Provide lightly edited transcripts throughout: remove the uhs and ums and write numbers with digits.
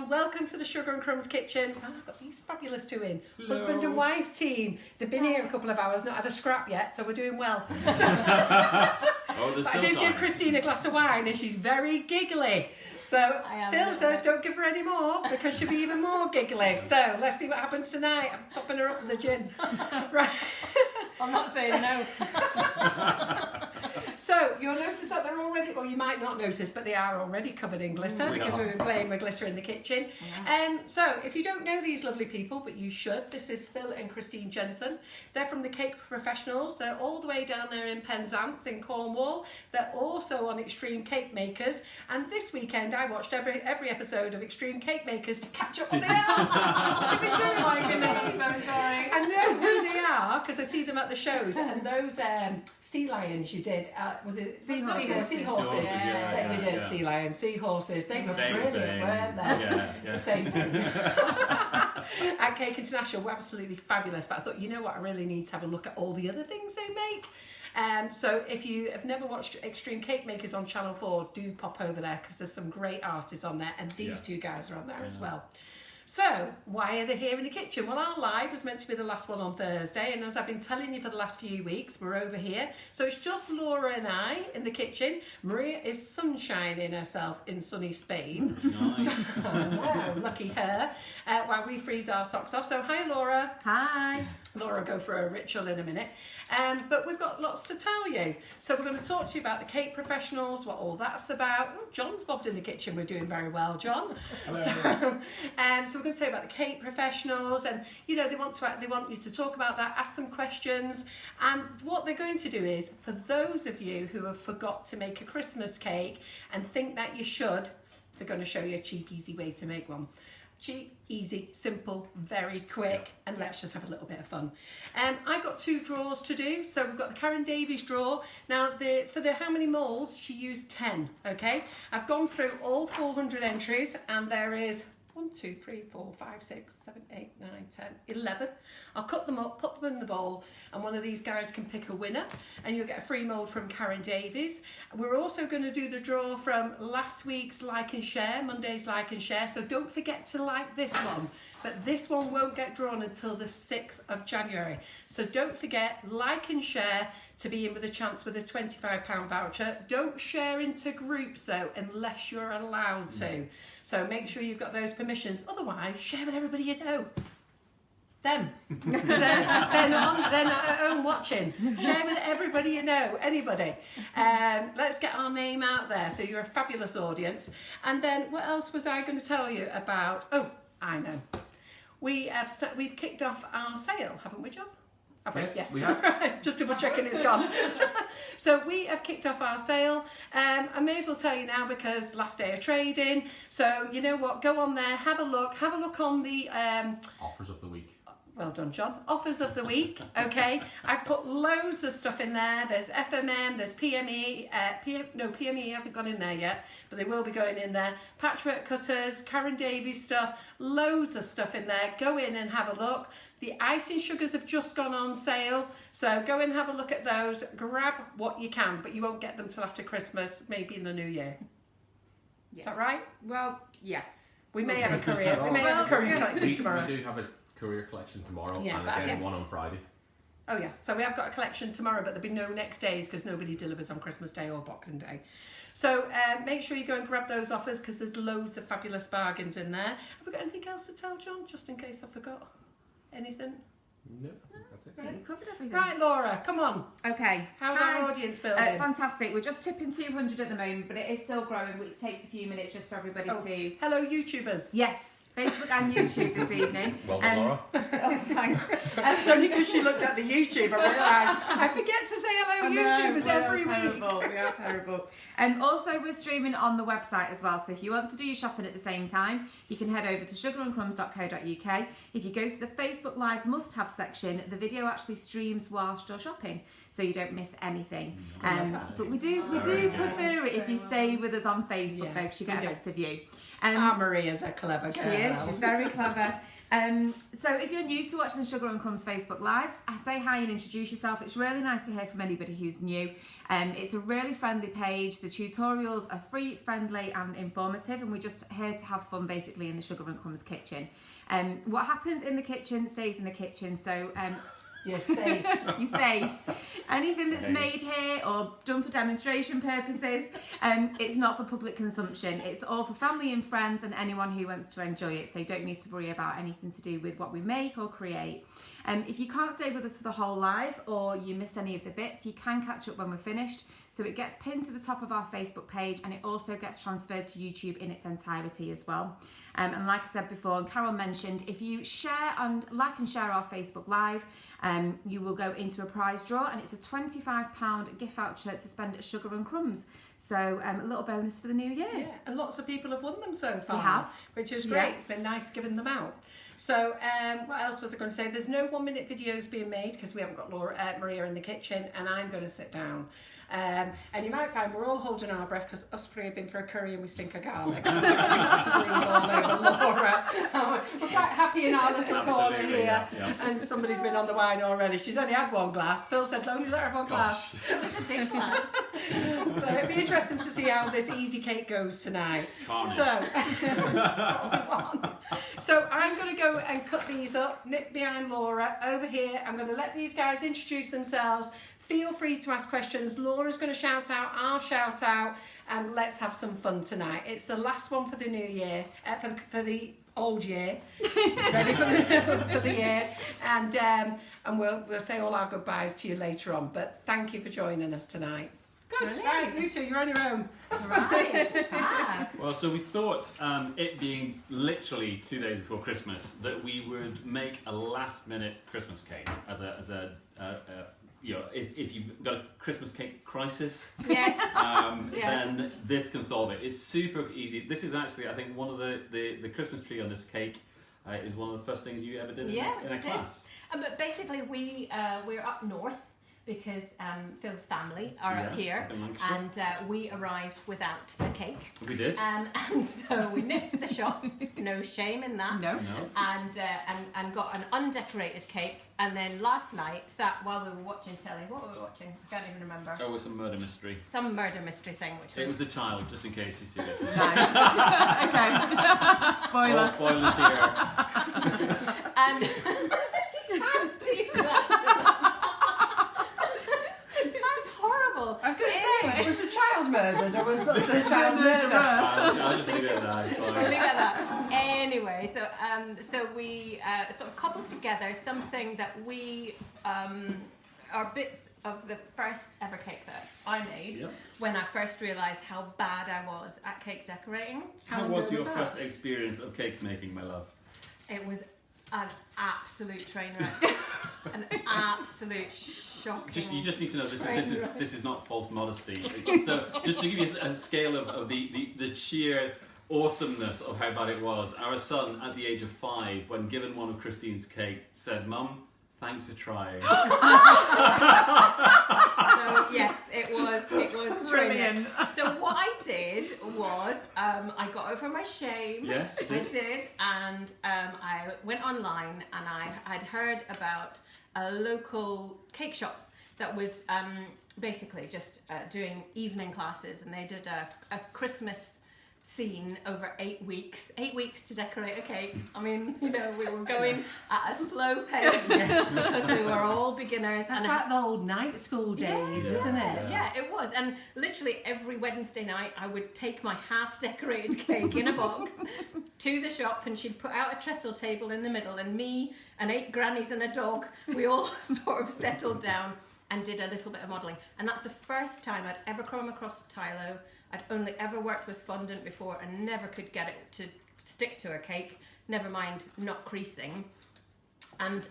everyone, welcome to the Sugar and Crumbs kitchen. Oh, I've got these fabulous two in. Hello. Husband and wife team. They've been here a couple of hours, not had a scrap yet, so we're doing well. But I did give Christine a glass of wine and she's very giggly. So Phil says don't give her any more because she'll be even more giggly. So let's see what happens tonight. I'm topping her up with the gin. Right. I'm not saying no. So you'll notice that they're already, well you might not notice, but they are already covered in glitter because we've been playing with glitter in the kitchen. So if you don't know these lovely people, but you should, this is Phil and Christine Jensen. They're from the Cake Professionals. They're all the way down there in Penzance in Cornwall. They're also on Extreme Cake Makers. And this weekend I watched every episode of Extreme Cake Makers to catch up what they are. What they've been doing. Oh my goodness, I'm sorry. I know who they are because I see them at the shows. And those sea lions you did, was it seahorses? Seahorses. Yeah, you did sea lions, seahorses. They were brilliant, weren't they? Yeah. The same thing. At Cake International were absolutely fabulous. But I thought, you know what, I really need to have a look at all the other things they make. So if you have never watched Extreme Cake Makers on Channel 4, do pop over there because there's some great artists on there, and these two guys are on there as well. So, why are they here in the kitchen? Well, our live was meant to be the last one on Thursday, and as I've been telling you for the last few weeks, we're over here. So it's just Laura and I in the kitchen. Maria is sunshining herself in sunny Spain. Nice. So, wow, lucky her. While we freeze our socks off. So, hi Laura. Hi. Laura will go for a ritual in a minute. But we've got lots to tell you. So we're going to talk to you about the Cake Professionals, what all that's about. Oh, John's bobbed in the kitchen. We're doing very well, John. So we're going to tell you about the Cake Professionals, and you know they want you to talk about that, ask some questions, and what they're going to do is, for those of you who have forgot to make a Christmas cake and think that you should, they're going to show you a cheap, easy way to make one. Cheap, easy, simple, very quick, and let's just have a little bit of fun. I've got two drawers to do. So we've got the Karen Davies drawer. Now, for the how many moulds, she used 10, okay? I've gone through all 400 entries, and there is 1, 2, 3, 4, 5, 6, 7, 8, 9, 10, 11. I'll cut them up, put them in the bowl, and one of these guys can pick a winner, and you'll get a free mould from Karen Davies. We're also going to do the draw from last week's Like and Share, Monday's Like and Share, so don't forget to like this one, but this one won't get drawn until the 6th of January. So don't forget, like and share to be in with a chance with a £25 voucher. Don't share into groups though, unless you're allowed to. So make sure you've got those permissions. Otherwise, share with everybody you know. Them. They're not at home watching. Share with everybody you know, anybody. Let's get our name out there. So you're a fabulous audience. And then what else was I going to tell you about? Oh, I know. We've kicked off our sale, haven't we, John? Yes, we have. Just double checking it's gone. So we have kicked off our sale. I may as well tell you now because last day of trading. So you know what? Go on there, have a look. Have a look on the Offers of the week. Well done, John. Offers of the week, okay. I've put loads of stuff in there. There's FMM, there's PME. PME hasn't gone in there yet, but they will be going in there. Patchwork cutters, Karen Davies stuff, loads of stuff in there. Go in and have a look. The icing sugars have just gone on sale, so go and have a look at those. Grab what you can, but you won't get them till after Christmas, maybe in the new year. Yeah. Is that right? Well, yeah. We may have a courier. We may have a courier collected tomorrow. We do have a courier collection tomorrow, yeah, and again one on Friday. Oh yeah, so we have got a collection tomorrow, but there'll be no next days because nobody delivers on Christmas Day or Boxing Day. So make sure you go and grab those offers because there's loads of fabulous bargains in there. Have we got anything else to tell, John? Just in case I forgot anything. No, I think that's it. Yeah, you covered everything. Right, Laura, come on. Okay. How's our audience building? Fantastic. We're just tipping 200 at the moment, but it is still growing. It takes a few minutes just for everybody to... Hello, YouTubers. Yes. Facebook and YouTube this evening. Well done, Laura. Oh, thanks. It's only because she looked at the YouTube. I realised I forget to say hello, YouTubers, every week. We are terrible. Also, we're streaming on the website as well. So if you want to do your shopping at the same time, you can head over to sugarandcrumbs.co.uk. If you go to the Facebook Live must-have section, the video actually streams whilst you're shopping, so you don't miss anything. But we do prefer it if you stay with us on Facebook, though, because you get a better view. Maria's a clever girl. She is. She's very clever. So if you're new to watching the Sugar and Crumbs Facebook Lives, say hi and introduce yourself. It's really nice to hear from anybody who's new. It's a really friendly page. The tutorials are free, friendly and informative, and we're just here to have fun basically in the Sugar and Crumbs kitchen. What happens in the kitchen stays in the kitchen, so You're safe. you're safe. Anything that's made here or done for demonstration purposes, it's not for public consumption. It's all for family and friends and anyone who wants to enjoy it, so you don't need to worry about anything to do with what we make or create. If you can't stay with us for the whole live or you miss any of the bits, you can catch up when we're finished. So it gets pinned to the top of our Facebook page, and it also gets transferred to YouTube in its entirety as well. And like I said before, and Carol mentioned, if you share and like and share our Facebook Live, you will go into a prize draw, and it's a £25 gift voucher to spend at Sugar and Crumbs. So a little bonus for the new year. Yeah, and lots of people have won them so far. We have. Which is great. Yes. It's been nice giving them out. So what else was I going to say? There's no 1-minute videos being made because we haven't got Maria in the kitchen, and I'm going to sit down. And you might find we're all holding our breath because us three have been for a curry and we stink of garlic. So we're to breathe all over Laura. We're quite happy in our little corner here. Yeah. And somebody's been on the wine already. She's only had one glass. Phil said, only let her have one glass. It's a big glass. So it'd be interesting to see how this easy cake goes tonight. So I'm going to go and cut these up, nip behind Laura over here. I'm going to let these guys introduce themselves. Feel free to ask questions. Laura's going to shout out, I'll shout out, and let's have some fun tonight. It's the last one for the new year, for the old year, ready for the year, and we'll say all our goodbyes to you later on. But thank you for joining us tonight. Good. Brilliant. Right, you two, you're on your own. Right. Fab. Well, so we thought, it being literally 2 days before Christmas, that we would make a last-minute Christmas cake as a you know, if you've got a Christmas cake crisis, Yes. then this can solve it. It's super easy. This is actually, I think, one of the Christmas tree on this cake is one of the first things you ever did in a class. But basically, we're up north because Phil's family are up here, up in Lancashire. and we arrived without a cake. We did. And so we nipped to the shop, no shame in that. No. And got an undecorated cake. And then last night, sat while we were watching telly. What were we watching? I can't even remember. Oh, it was some murder mystery. Some murder mystery thing, which It was The Child, just in case you see it. Nice. Okay. Spoiler. All spoilers here. And that's horrible. I was going to say, was the child murdered or was the child murdered? I'll just leave it at that. It's fine. We'll leave it at that. Anyway, so we sort of cobbled together something that we are bits of the first ever cake that I made when I first realised how bad I was at cake decorating. How was your first experience of cake making, my love? It was an absolute train wreck. An absolute shocking. You just need to know this is not false modesty. So just to give you a scale of the sheer awesomeness of how bad it was, our son at the age of 5, when given one of Christine's cake, said, "Mum, thanks for trying." So yes, it was a train Brilliant. wreck. So what I did was I got over my shame. Yes, you I did. did, and I went online and I'd heard about a local cake shop that was basically just doing evening classes, and they did a Christmas scene over 8 weeks. 8 weeks to decorate a cake. I mean, you know, we were going at a slow pace because we were all beginners. That's and like the old night school days, isn't it? yeah, it was. And literally every Wednesday night I would take my half-decorated cake in a box to the shop, and she'd put out a trestle table in the middle, and me and 8 grannies and a dog, we all sort of settled down and did a little bit of modelling. And that's the first time I'd ever come across Tylo. I'd only ever worked with fondant before and never could get it to stick to a cake, never mind not creasing. And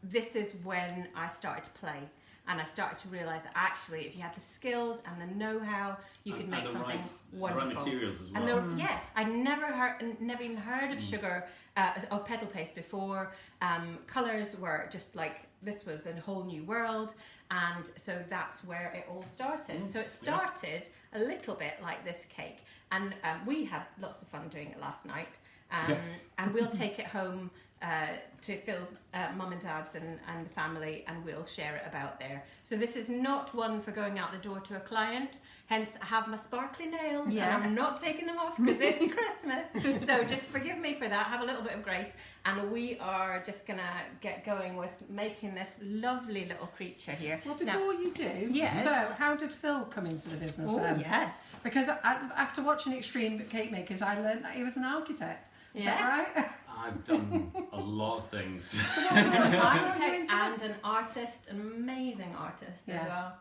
this is when I started to play, and I started to realise that actually if you had the skills and the know-how, you could make something wonderful. The right materials as well. And I'd never even heard of sugar, of pedal paste before. Colours were just like, this was a whole new world. And so that's where it all started. So it started a little bit like this cake. And we had lots of fun doing it last night. And we'll take it home to Phil's mum and dad's and the family, and we'll share it about there. So this is not one for going out the door to a client, hence I have my sparkly nails and I'm not taking them off because it's Christmas. So just forgive me for that, have a little bit of grace, and we are just going to get going with making this lovely little creature here. Well, before you do, so how did Phil come into the business then? Yes. Because after watching Extreme Cake Makers, I learned that he was an architect. Is that right? I've done a lot of things. An architect and an artist, an amazing artist as well.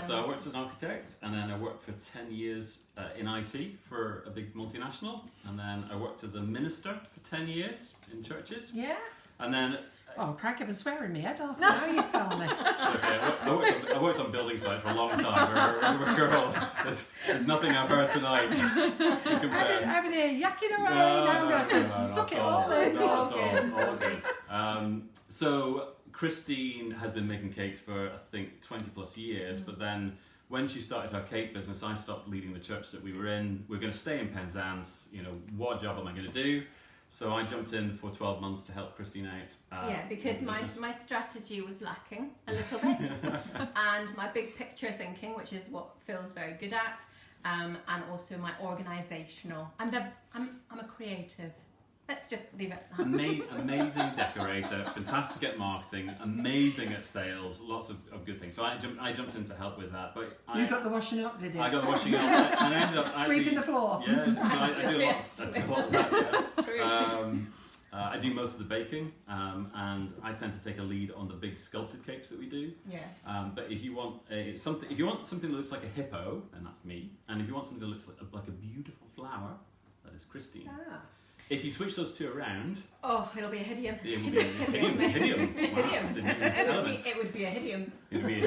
So I worked as an architect, and then I worked for 10 years in IT for a big multinational, and then I worked as a minister for 10 years in churches. Yeah. And then... Oh, crack, I've been swearing me head off. Now you tell me. Okay, I worked on building sites for a long time. Girl, there's nothing I've heard tonight. I've been here yakking away. Now I'm going to suck it all in. All good. So Christine has been making cakes for, I think, 20 plus years, but then when she started her cake business, I stopped leading the church that we were in. We're going to stay in Penzance. You know, what job am I going to do? So I jumped in for 12 months to help Christine out. Because my strategy was lacking a little bit, and my big picture thinking, which is what Phil's very good at, and also my organisational. I'm a creative. Let's just leave it at that. Amazing decorator, fantastic at marketing, amazing at sales, lots of good things. So I jumped in to help with that. But you got the washing up, did you? I got the washing up, and I ended up sweeping the floor. Yeah, so I do a lot of that. Yeah. True. I do most of the baking, and I tend to take a lead on the big sculpted cakes that we do. Yeah. But if you want something that looks like a hippo, then that's me. And if you want something that looks like a beautiful flower, that is Christine. If you switch those two around... Oh, it'll be a hideum. Hideum. Wow, it would be a hideum. It would be a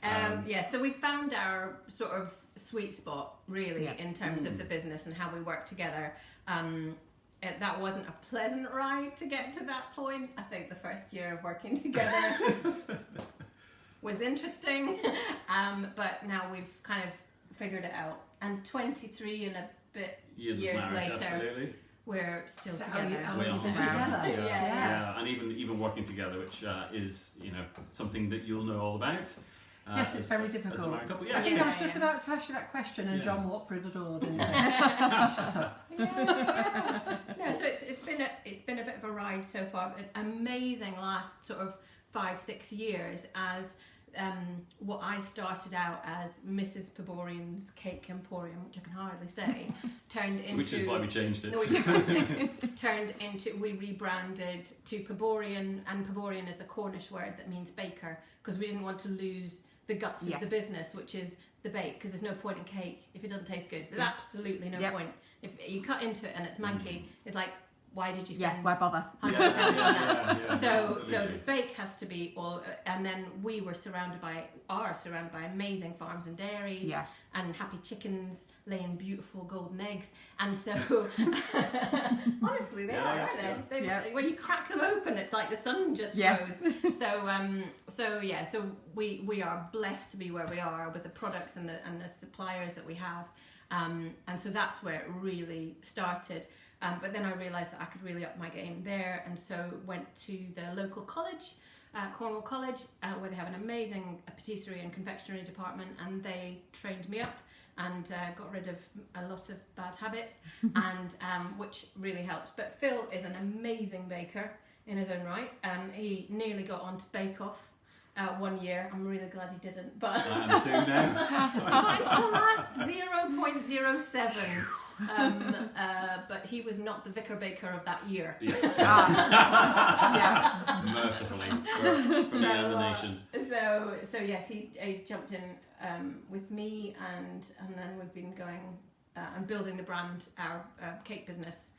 hideum, yes. So we found our sort of sweet spot, really, in terms of the business and how we work together. That wasn't a pleasant ride to get to that point. I think the first year of working together was interesting, but now we've kind of figured it out. And 23 and a bit years marriage, later, absolutely. We're still So together. we are together. Yeah, and even working together, which is something that you'll know all about. Yes, it's very difficult. As a married couple. I think I was just about to ask you that question, and John walked through the door, didn't he? Shut up. No, so it's been a bit of a ride so far. An amazing last sort of 5-6 years as. What I started out as Mrs. Paborian's Cake Emporium, which I can hardly say, turned into... Which is why we changed it. We rebranded to Paborian, and Paborian is a Cornish word that means baker, because we didn't want to lose the guts of the business, which is the bake, because there's no point in cake if it doesn't taste good. There's absolutely no point. If you cut into it and it's manky, it's like, why did you spend why bother? £100 on that? So the bake has to be all, and then we are surrounded by amazing farms and dairies, and happy chickens laying beautiful golden eggs, and so honestly they are, aren't they? When you crack them open, it's like the sun just rose. So we are blessed to be where we are with the products and the suppliers that we have, and so that's where it really started. But then I realised that I could really up my game there, and so went to the local college, Cornwall College, where they have an amazing patisserie and confectionery department, and they trained me up and got rid of a lot of bad habits, and which really helped. But Phil is an amazing baker in his own right. He nearly got on to Bake Off. 1 year. I'm really glad he didn't, but I am too now. he got into the last 0.07. But he was not the vicar baker of that year. Yes. Mercifully for me and the nation. So yes, he jumped in with me, and then we've been going and building the brand, our cake business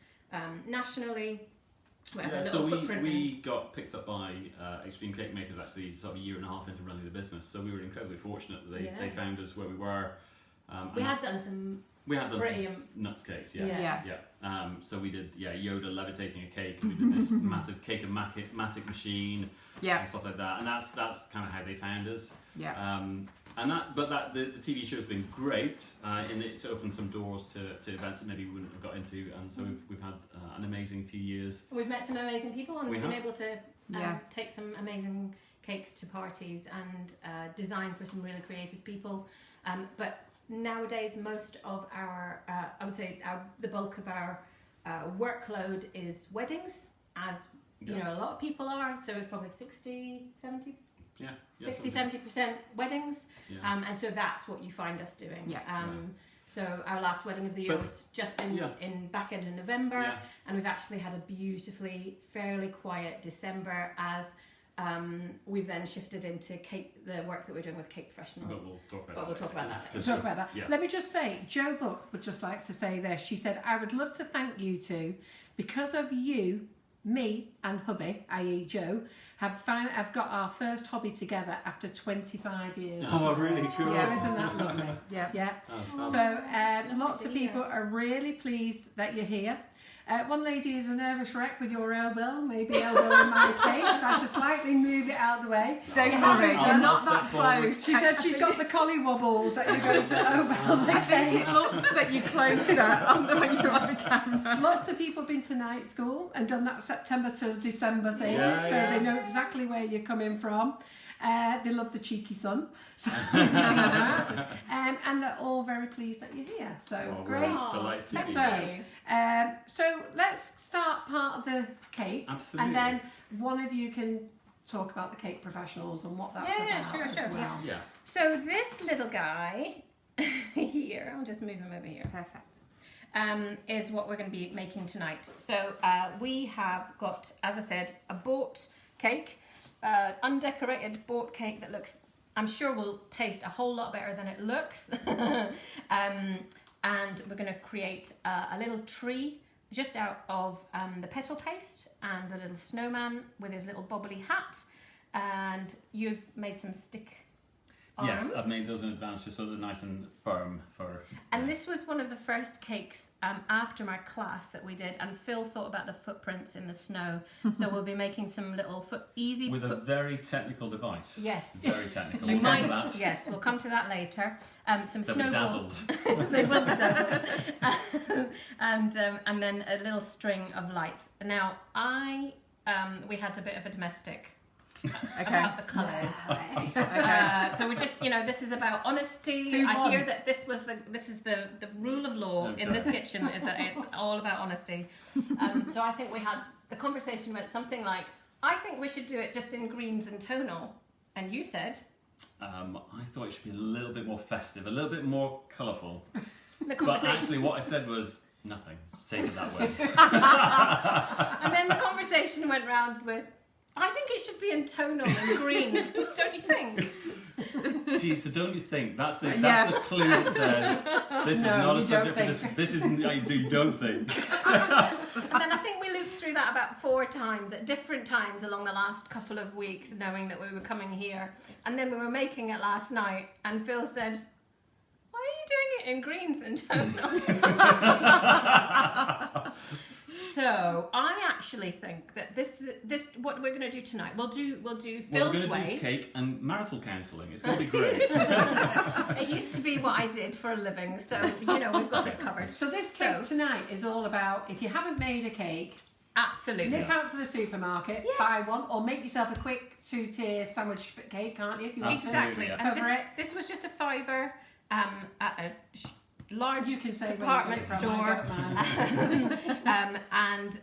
nationally. We got picked up by Extreme Cake Makers actually sort of a year and a half into running the business, so we were incredibly fortunate that they found us where we were. We had done some nuts cakes, yes. So we did Yoda levitating a cake, we did this massive cake-o-matic machine and stuff like that, and that's kind of how they found us. The TV show has been great, and it's opened some doors to events that maybe we wouldn't have got into, and so we've had an amazing few years. We've met some amazing people, and we've been able to Yeah. take some amazing cakes to parties and design for some really creative people. But nowadays, most of our, I would say, the bulk of our workload is weddings, as you know, a lot of people are. So it's probably 60, 70. Yeah, 60-70% weddings, Yeah. and so that's what you find us doing. Yeah. So our last wedding of the year was just in back end of November, and we've actually had a beautifully, fairly quiet December as we've then shifted into the work that we're doing with cake professionals. But we'll talk about that. We'll talk about that. Yeah. Let me just say, Jo Buck would just like to say this. She said, I would love to thank you two. Because of you, me and hubby, i.e. Joe, have got our first hobby together after 25 years. Oh, really cool. Yeah, isn't that lovely? Yeah. Yeah. That's fun. So lots of people are really pleased that you're here. One lady is a nervous wreck with your elbow, maybe elbow in my cake, so I had to slightly move it out of the way. Don't You worry, haven't you're done- not that close. She said she's got the collie wobbles that you're going to elbow the cake. It looks that you're closer when you're on the camera. Lots of people have been to night school and done that September to December thing, Yeah, so yeah. they know exactly where you're coming from. They love the cheeky sun, so and they're all very pleased that you're here. So Oh, great. well, it's a light to Thank see. So, so let's start part of the cake, Absolutely. and then one of you can talk about the cake professionals and what that's Yeah, about sure, as sure. well. Yeah. So this little guy here, I'll just move him over here. Perfect. Is what we're going to be making tonight. So we have got, as I said, a bought cake, undecorated bought cake that looks, I'm sure will taste a whole lot better than it looks. And we're going to create a little tree just out of the petal paste and the little snowman with his little bobbly hat. And you've made some stick arms. Yes, I've made those in advance just so they're nice and firm for. And this was one of the first cakes after my class that we did, and Phil thought about the footprints in the snow. So we'll be making some little easy with a very technical device. Yes. Very technical. We We'll come to might, that. yes, we'll come to that later. Some They'll be snowballs. dazzled. They will be dazzled. And then a little string of lights. Now we had a bit of a domestic Okay. about the colours. So we're just, this is about honesty. Who I won? hear that this is the rule of law in this kitchen is that it's all about honesty. So I think the conversation went something like, I think we should do it just in greens and tonal. And you said? I thought it should be a little bit more festive, a little bit more colourful. The But conversation. actually, what I said was nothing. Save it that way. And then the conversation went round with, I think it should be in tonal and greens, don't you think? See, so don't you think that's the Yes. clue that says this is No, not a you subject for don't this. think. This isn't. You don't think. And then I think we looped through that about 4 times at different times along the last couple of weeks, knowing that we were coming here. And then we were making it last night, and Phil said, why are you doing it in greens and tonal? So I actually think that this what we're going to do tonight. We'll do Well, Phil's we're going to way. do cake and marital counselling. It's going to be great. It used to be what I did for a living, so we've got this covered. So this cake tonight is all about, if you haven't made a cake, Absolutely. nip out to the supermarket, Yes. buy one, or make yourself a quick 2-tier sandwich cake, can't you? If you want to. Exactly. yeah. And Cover it. this was just a £5 at a large You can say department where you got it store. from, I don't mind.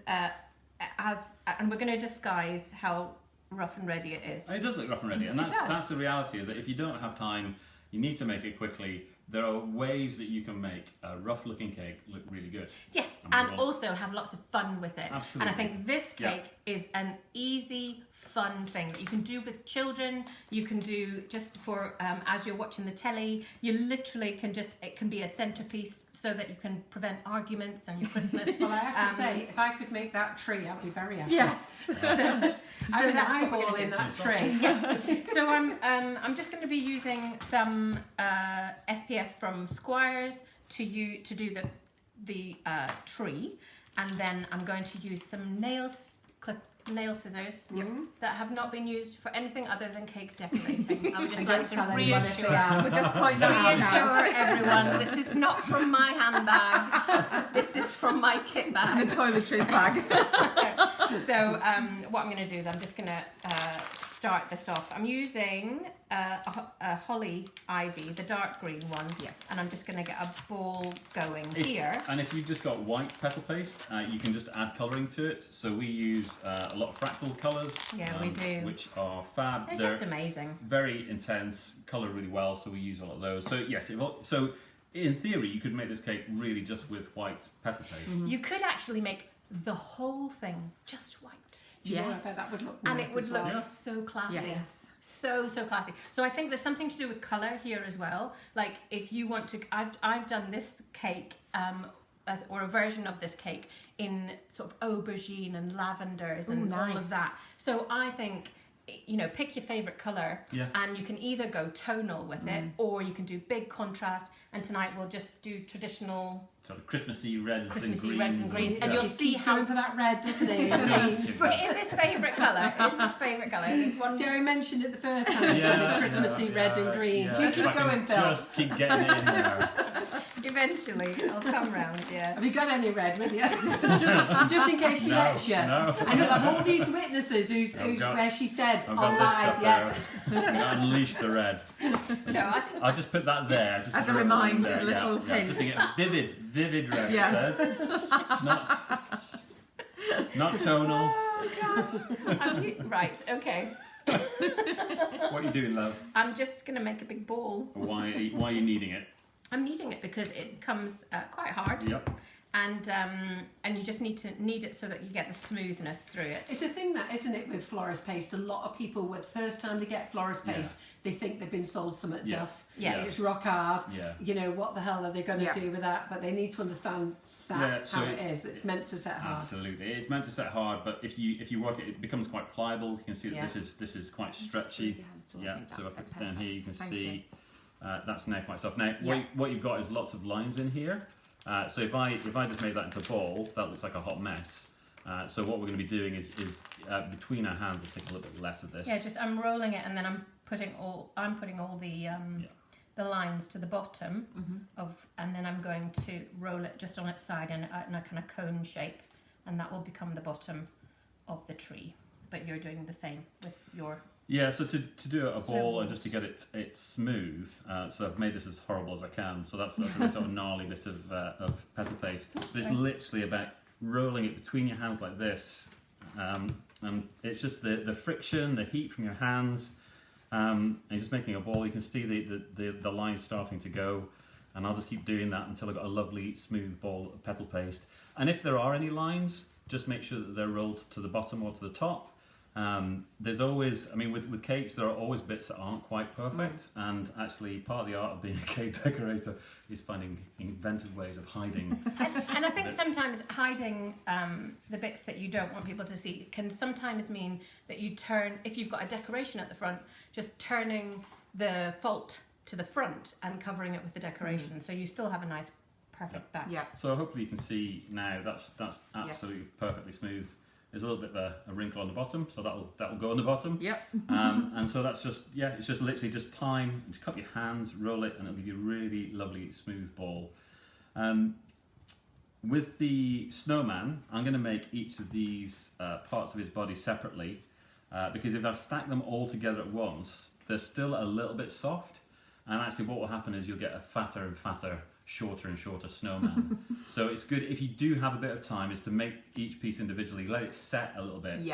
And we're going to disguise how rough and ready it is. It does look rough and ready, and It does. that's the reality. Is that if you don't have time, you need to make it quickly. There are ways that you can make a rough-looking cake look really good. Yes, And and we will- also have lots of fun with it. Absolutely. And I think this Yeah. cake is an easy, fun thing that you can do with children. You can do just for as you're watching the telly. You literally it can be a centerpiece so that you can prevent arguments on your Christmas. Well, I have to say, if I could make that tree, I'd be very happy. Yes. I'm an that's what we're eyeball gonna in do. that tree. So I'm just going to be using some SPF from Squires to do the tree, and then I'm going to use some nail scissors that have not been used for anything other than cake decorating. I would just And like don't to tell anyone if they are. We'll just point that out now. reassure everyone, this is not from my handbag. This is from my kit And bag. the toiletries bag. So what I'm going to do is I'm just going to start this off. I'm using a holly ivy, the dark green one, and I'm just going to get a ball going here. And if you've just got white petal paste, you can just add colouring to it. So we use a lot of fractal colours. Yeah, we do. Which are fab. They're just amazing. Very intense, colour really well, so we use a lot of those. So yes, so in theory you could make this cake really just with white petal paste. You could actually make the whole thing just white. Yeah, I bet that would look And nice it would as look well. so classy. Yes. So classy. So I think there's something to do with colour here as well. Like if you want to, I've done this cake or a version of this cake in sort of aubergine and lavenders and all nice. of that. So I think, you know, pick your favourite colour and you can either go tonal with it or you can do big contrast. And tonight we'll just do traditional Sort of Christmassy reds Christmassy and greens. reds and greens. And yeah. you'll see Keep how going for that red, doesn't he? it is his favourite colour. It is his favourite colour. There's one. Sarah mentioned it the first time. Christmassy red and green. Yeah. You keep If I can going, Phil. Just keep getting it in there. Eventually, I'll come round. Yeah. Have you got any red with you? just in case she No, lets you. no. I know of all these witnesses Oh, God. where she said I've on got this live, stuff yes. there. I'm gonna unleash the red. No, I think I'll just put that there. Just As a throw it reminder, there, a little hint. just to get vivid red, Yes. it says. Not tonal. right. Okay. What are you doing, love? I'm just gonna make a big ball. Why are you kneading it? I'm kneading it because it comes quite hard, Yep. and you just need to knead it so that you get the smoothness through it. It's a thing that, isn't it, with florist paste? A lot of people, with first time they get florist paste, they think they've been sold some at Yeah. Duff. Yeah. It's rock hard. Yeah. You know, what the hell are they going to Yeah. do with that? But they need to understand that's so how it it's- is. It's meant to set hard. Absolutely, it's meant to set hard, but if you work it, it becomes quite pliable. You can see that this is quite stretchy. Yeah, so if I put it down here, you can see that's now quite soft. Now, what you've got is lots of lines in here. So if I just made that into a ball, that looks like a hot mess. So what we're going to be doing is between our hands, I'll take a little bit less of this. Yeah, just I'm rolling it and then I'm putting all the lines to the bottom and then I'm going to roll it just on its side in a kind of cone shape, and that will become the bottom of the tree. But you're doing the same with your. Yeah, so to do a ball and Snowballs. just to get it smooth, so I've made this as horrible as I can. So that's a really sort of gnarly bit of petal paste. So it's literally about rolling it between your hands like this, and it's just the friction, the heat from your hands, and you're just making a ball. You can see the lines starting to go, and I'll just keep doing that until I've got a lovely smooth ball of petal paste. And if there are any lines, just make sure that they're rolled to the bottom or to the top. There's always, I mean, with cakes, there are always bits that aren't quite perfect, and actually part of the art of being a cake decorator is finding inventive ways of hiding. And I think sometimes hiding the bits that you don't want people to see can sometimes mean that you turn, if you've got a decoration at the front, just turning the fault to the front and covering it with the decoration, so you still have a nice perfect back. Yeah. So hopefully you can see now that's absolutely perfectly smooth. There's a little bit of a wrinkle on the bottom, so that'll go on the bottom. Yep. And so that's just, it's just literally just time. Just cup your hands, roll it, and it'll give you a really lovely smooth ball. With the snowman, I'm going to make each of these parts of his body separately, because if I stack them all together at once, they're still a little bit soft. And actually what will happen is you'll get a fatter and fatter, shorter and shorter snowman. So it's good if you do have a bit of time is to make each piece individually, let it set a little bit,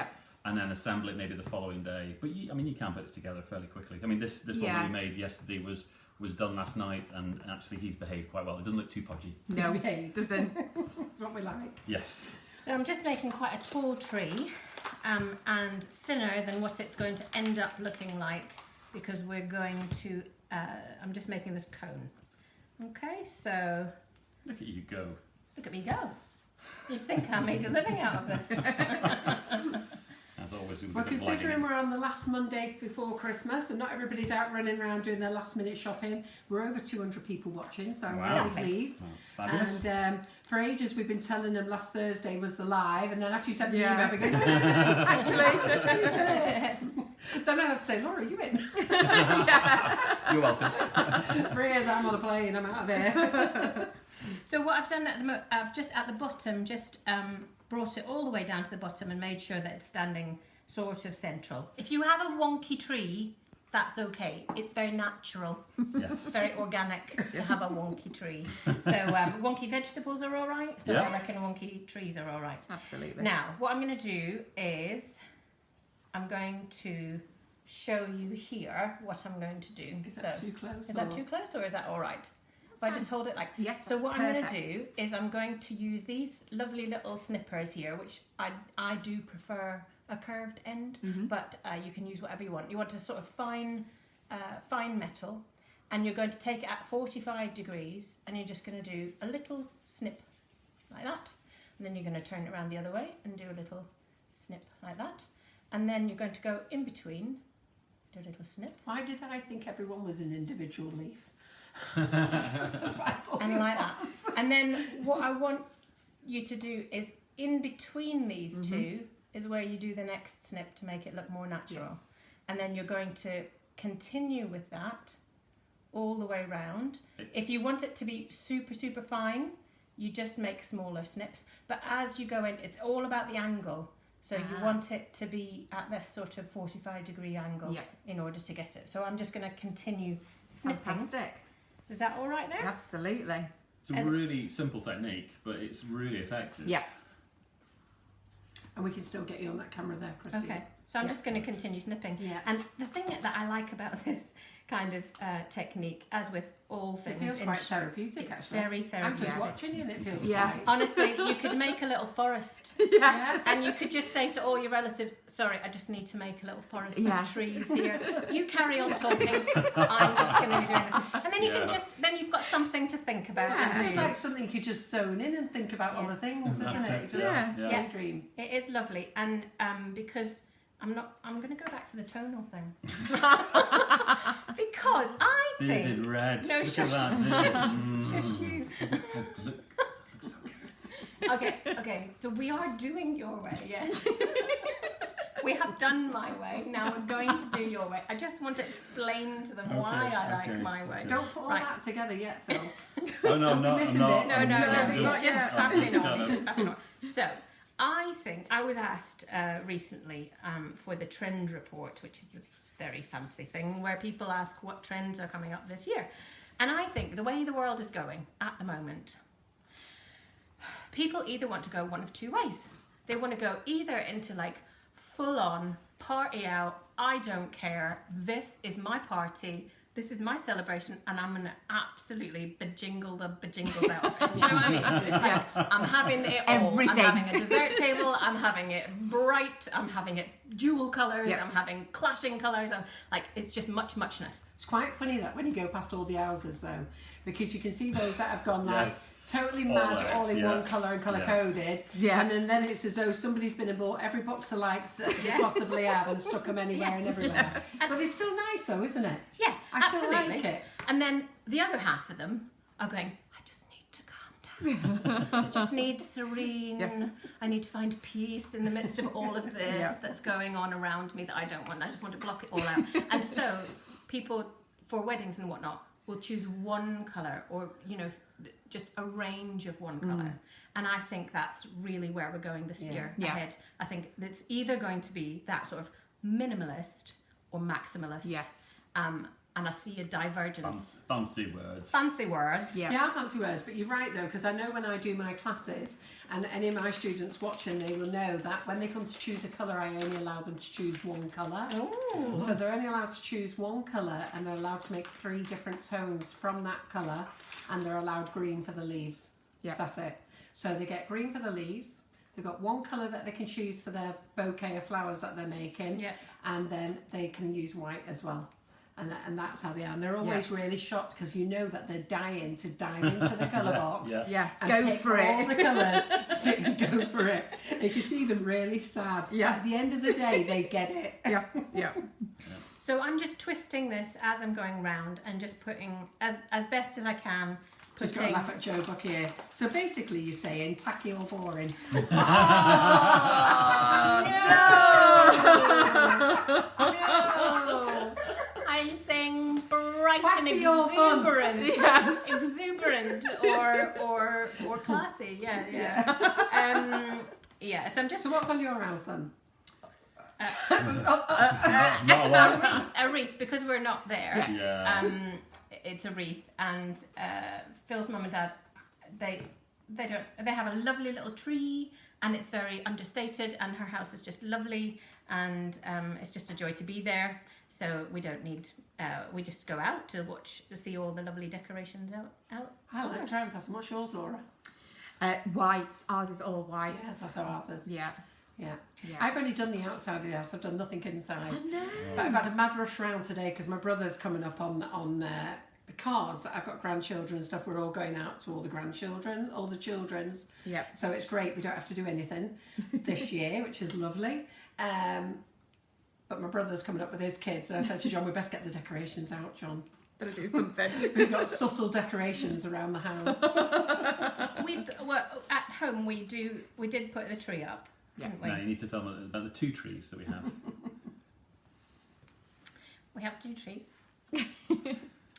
and then assemble it maybe the following day. But you can put it together fairly quickly. I mean, this one we made yesterday was done last night, and actually he's behaved quite well. It doesn't look too podgy. No, Misbehaved. doesn't. That's what we like. Yes. So I'm just making quite a tall tree, and thinner than what it's going to end up looking like, because we're going to, I'm just making this cone. Okay, so Look at you go. look at me go. You'd think I made a living out of this. As always, with a Well, bit of considering lighting. we're on the last Monday before Christmas and not everybody's out running around doing their last minute shopping, we're over 200 people watching, so I'm Wow. really pleased. Well, it's fabulous. And for ages we've been telling them last Thursday was the live, and then after you sent me Yeah. the email, we go, actually, then I had to say, Laura, you in? You're welcome. 3 years I'm on a plane, I'm out of here. So what I've done at the moment, I've just at the bottom, brought it all the way down to the bottom and made sure that it's standing sort of central. If you have a wonky tree, that's okay. It's very natural. Yes. It's very organic to have a wonky tree. So wonky vegetables are all right. So Yeah. I reckon wonky trees are all right. Absolutely. Now, what I'm going to do is I'm going to show you here what I'm going to do. Is that too close? Is that too close or is that all right? If I just hold it like Yes. so what I'm going to perfect. do is I'm going to use these lovely little snippers here, which I do prefer a curved end, but you can use whatever you want. You want a sort of fine metal, and you're going to take it at 45 degrees, and you're just going to do a little snip like that, and then you're going to turn it around the other way and do a little snip like that, and then you're going to go in between, do a little snip, Why did I think everyone was an individual leaf? That's what I thought. and like that. And then what I want you to do is in between these two is where you do the next snip to make it look more natural. Yes. And then you're going to continue with that all the way round. If you want it to be super, super fine, you just make smaller snips. But as you go in, it's all about the angle. So you want it to be at this sort of 45-degree angle in order to get it. So I'm just going to continue snipping. Fantastic. Is that all right there? Absolutely. It's a really simple technique, but it's really effective. Yeah. And we can still get you on that camera there, Christine. Okay, so I'm Yeah. just going to continue snipping. Yeah. And the thing that I like about this kind of technique, as with all It things, feels in quite sh- therapeutic, it's actually. very I'm therapeutic. just watching you and it feels Yes. quite... Honestly, you could make a little forest, Yeah. and you could just say to all your relatives, "Sorry, I just need to make a little forest Yeah. of trees here. You carry on talking. I'm just going to be doing this." And then you Yeah. can then you've got something to think about. Yeah, it's haven't just you? like something you could just zone in and think about other things, That's isn't it? it, It's just yeah. Yeah. daydream. It is lovely, and because I'm going to go back to the tonal thing because I think. Vivid red. No, Look shush. at that. Shush you. Looks so good. Okay, so we are doing your way, yes. We have done my way, now we're going to do your way. I just want to explain to them why I like okay, my way. okay. Don't put all Right. that together yet, Phil. Oh no, Don't be I'm missing not. it. No, I'm no, missing no, it. it's just Yeah. faffing on. Got It's it. just faffing on. So, I think I was asked recently for the trend report, which is a very fancy thing where people ask what trends are coming up this year. And I think the way the world is going at the moment, people either want to go one of two ways. They want to go either into like full on party out, I don't care, this is my party, this is my celebration, and I'm going to absolutely bejingle the bejingles out. Do you know what I mean? Like, I'm having it all. Everything. I'm having a dessert table, I'm having it bright, I'm having it jewel colours, Yep. I'm having clashing colours, I'm like, it's just muchness. It's quite funny that when you go past all the houses though, because you can see those that have gone like Yes. totally All mad, out, all in yeah. one colour and colour Yes. coded. Yeah. And then it's as though somebody's been and bought every box of likes that they possibly have and stuck them anywhere and everywhere. But it's still nice though, isn't it? Yeah, I still absolutely. like it. And then the other half of them are going, I just need to calm down. I just need serene. Yes. I need to find peace in the midst of all of this Yeah. that's going on around me that I don't want. I just want to block it all out. And so people for weddings and whatnot will choose one colour or, you know, just a range of one colour. And I think that's really where we're going this year Yeah. ahead. I think it's either going to be that sort of minimalist or maximalist. Yes. And I see a divergence. Fancy words. Fancy word. Yeah. Yeah, fancy words, but you're right though, because I know when I do my classes, and any of my students watching, they will know that when they come to choose a colour, I only allow them to choose one colour. Oh. So they're only allowed to choose one colour, and they're allowed to make 3 different tones from that colour, and they're allowed green for the leaves. Yeah. That's it. So they get green for the leaves, they've got one colour that they can choose for their bouquet of flowers that they're making, Yeah. and then they can use white as well. and that's how they are. And they're always really shocked because you know that they're dying to dive into the colour box. Yeah, And go pick for all it. the colours, so you can go for it. You can see them really sad. Yeah. At the end of the day, they get it. Yeah. So I'm just twisting this as I'm going round and just putting, as best as I can, Just got to laugh at Joe Buck here. So basically you're saying tacky or boring. No! I'm saying bright Classy and or fun? exuberant. Yes. Exuberant or classy. Yeah. So I'm just So what's on your house then? a wreath because we're not there. Yeah. It's a wreath, and Phil's mum and dad, they have a lovely little tree, and it's very understated, and her house is just lovely, and it's just a joy to be there. So we don't need. We just go out to see all the lovely decorations out. I like Crown Castle. What's yours, Laura? White. Ours is all white. Yes, that's how ours is. Yeah. Yeah. Yeah. I've only done the outside of the house. I've done nothing inside. I know. But I've had a mad rush around today because my brother's coming up on because I've got grandchildren and stuff. We're all going out to all the grandchildren, all the children's. Yeah. So it's great. We don't have to do anything this year, which is lovely. But my brother's coming up with his kids, and I said to John, we best get the decorations out, John. Better do something. We've got subtle decorations around the house. At home we did put the tree up. Didn't we? Now you need to tell them about the 2 trees that we have. We have 2 trees.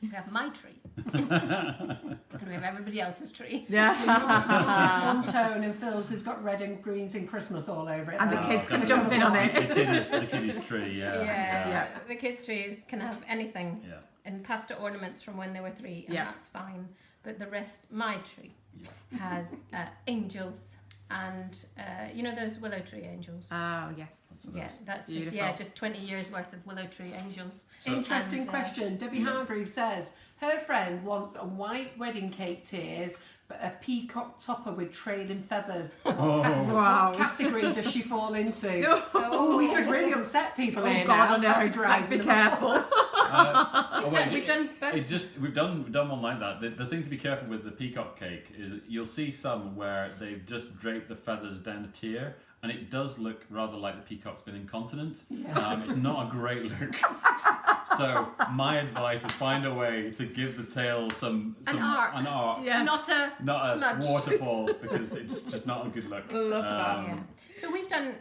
We have my tree. And we have everybody else's tree. Yeah. So yours is one tone and Phil's has got red and greens and Christmas all over it. And the now. kids can okay. jump in on it. The kiddies tree, Yeah. The kids' trees can have anything. Yeah. And pasta ornaments from when they were 3, and that's fine. But the rest, my tree, has angels and you know those willow tree angels. Oh yes. Yeah, that's Beautiful. just 20 years worth of willow tree angels. Interesting question. Debbie Hargreaves says her friend wants a white wedding cake tiers, but a peacock topper with trailing feathers. Wow. What category does she fall into? Oh, we could really upset people here God, now. I know. Let's be careful. We've done both. We've done one like that. The thing to be careful with the peacock cake is you'll see some where they've just draped the feathers down a tier, and it does look rather like the peacock's been incontinent. Yeah. It's not a great look. So my advice is find a way to give the tail an arc, Yeah. Not a sludge. waterfall, because it's just not a good look. Look at that. Yeah. So we've done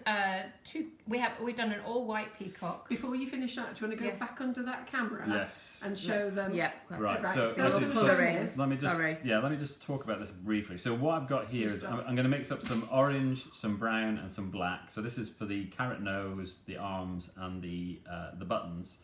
2. We've done an all white peacock. Before you finish that, do you want to go back under that camera? Yes. And show them. Yeah. Right. Right, So so Little let's colouring. let me just Sorry. let me just talk about this briefly. So what I've got here is Stop. I'm going to mix up some orange, some brown, and some black. So this is for the carrot nose, the arms, and the buttons.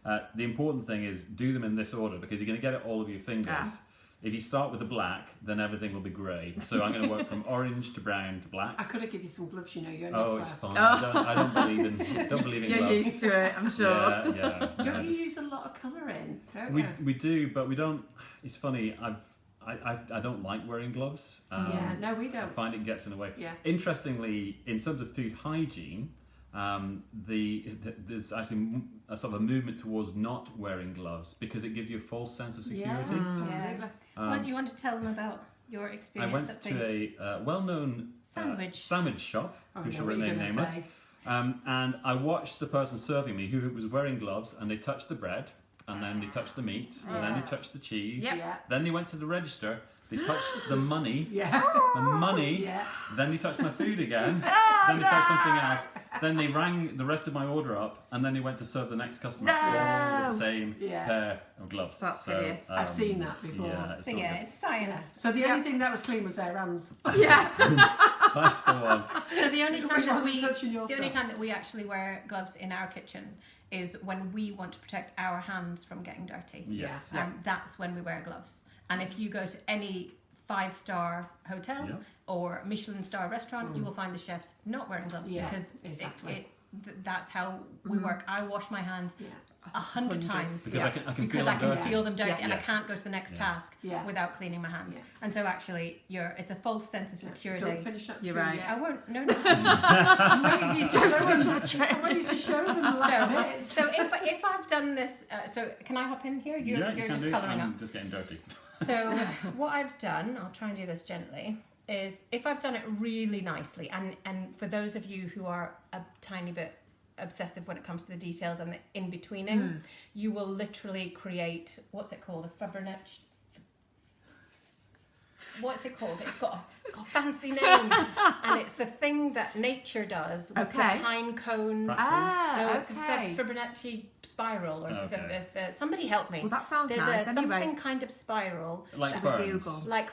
The important thing is do them in this order because you're going to get it all over your fingers. Ah. If you start with the black, then everything will be grey. So I'm going to work from orange to brown to black. I could have given you some gloves, you know. You only Oh, need to it's ask. fine. I don't believe in You're gloves. used to it, I'm sure. Yeah. Don't you use a lot of colouring? Don't We you? we do, but we don't. It's funny. I don't like wearing gloves. Yeah, no, we I don't. find it gets in the way. Yeah. Interestingly, in terms of food hygiene, there's actually a sort of a movement towards not wearing gloves because it gives you a false sense of security. Absolutely. What do you want to tell them about your I experience went at to the a well-known sandwich shop, Oh, who I shall know what you're remain gonna nameless. say. And I watched the person serving me who was wearing gloves, and they touched the bread, and then they touched the meat, and then they touched the cheese. Yep. Yeah. Then they went to the register. They touched the money. Yeah. The money. Yeah. Then they touched my food again. Then they touched something else. Then they rang the rest of my order up, and then they went to serve the next customer all with the same pair of gloves. That's hideous. I've seen that before. Yeah, it's So not yeah, good. it's science. So the only thing that was clean was their hands. Yeah. That's the one. So the only time Which that wasn't touching your the only stuff. time that we actually wear gloves in our kitchen is when we want to protect our hands from getting dirty. Yes. That's when we wear gloves. And if you go to any 5-star hotel Yeah. or Michelin star restaurant, you will find the chefs not wearing gloves Yeah, because exactly. that's how we work. I wash my hands 100 times Because I can because feel I can dirty. feel them dirty, and I Yeah. can't go to the next task Yeah. without cleaning my hands. Yeah. And so actually, it's a false sense of security. Don't finish that You're tree right. yet. I won't. No, no. I'm ready to show them. I'm ready to show them the last bit. So if I've done this, so can I hop in here? You're you just can do. colouring I'm up. just getting dirty. So what I've done, I'll try and do this gently, is if I've done it really nicely, and for those of you who are a tiny bit obsessive when it comes to the details and the in-betweening, you will literally create, what's it called, a Fibonacci. What's it called? It's got a fancy name, and it's the thing that nature does with the pine cones. Ah, It's okay. a Fibonacci spiral, or Okay. somebody help me. Well, that sounds There's nice. something Anyway, kind of spiral. Like Should we ferns. Google? Like,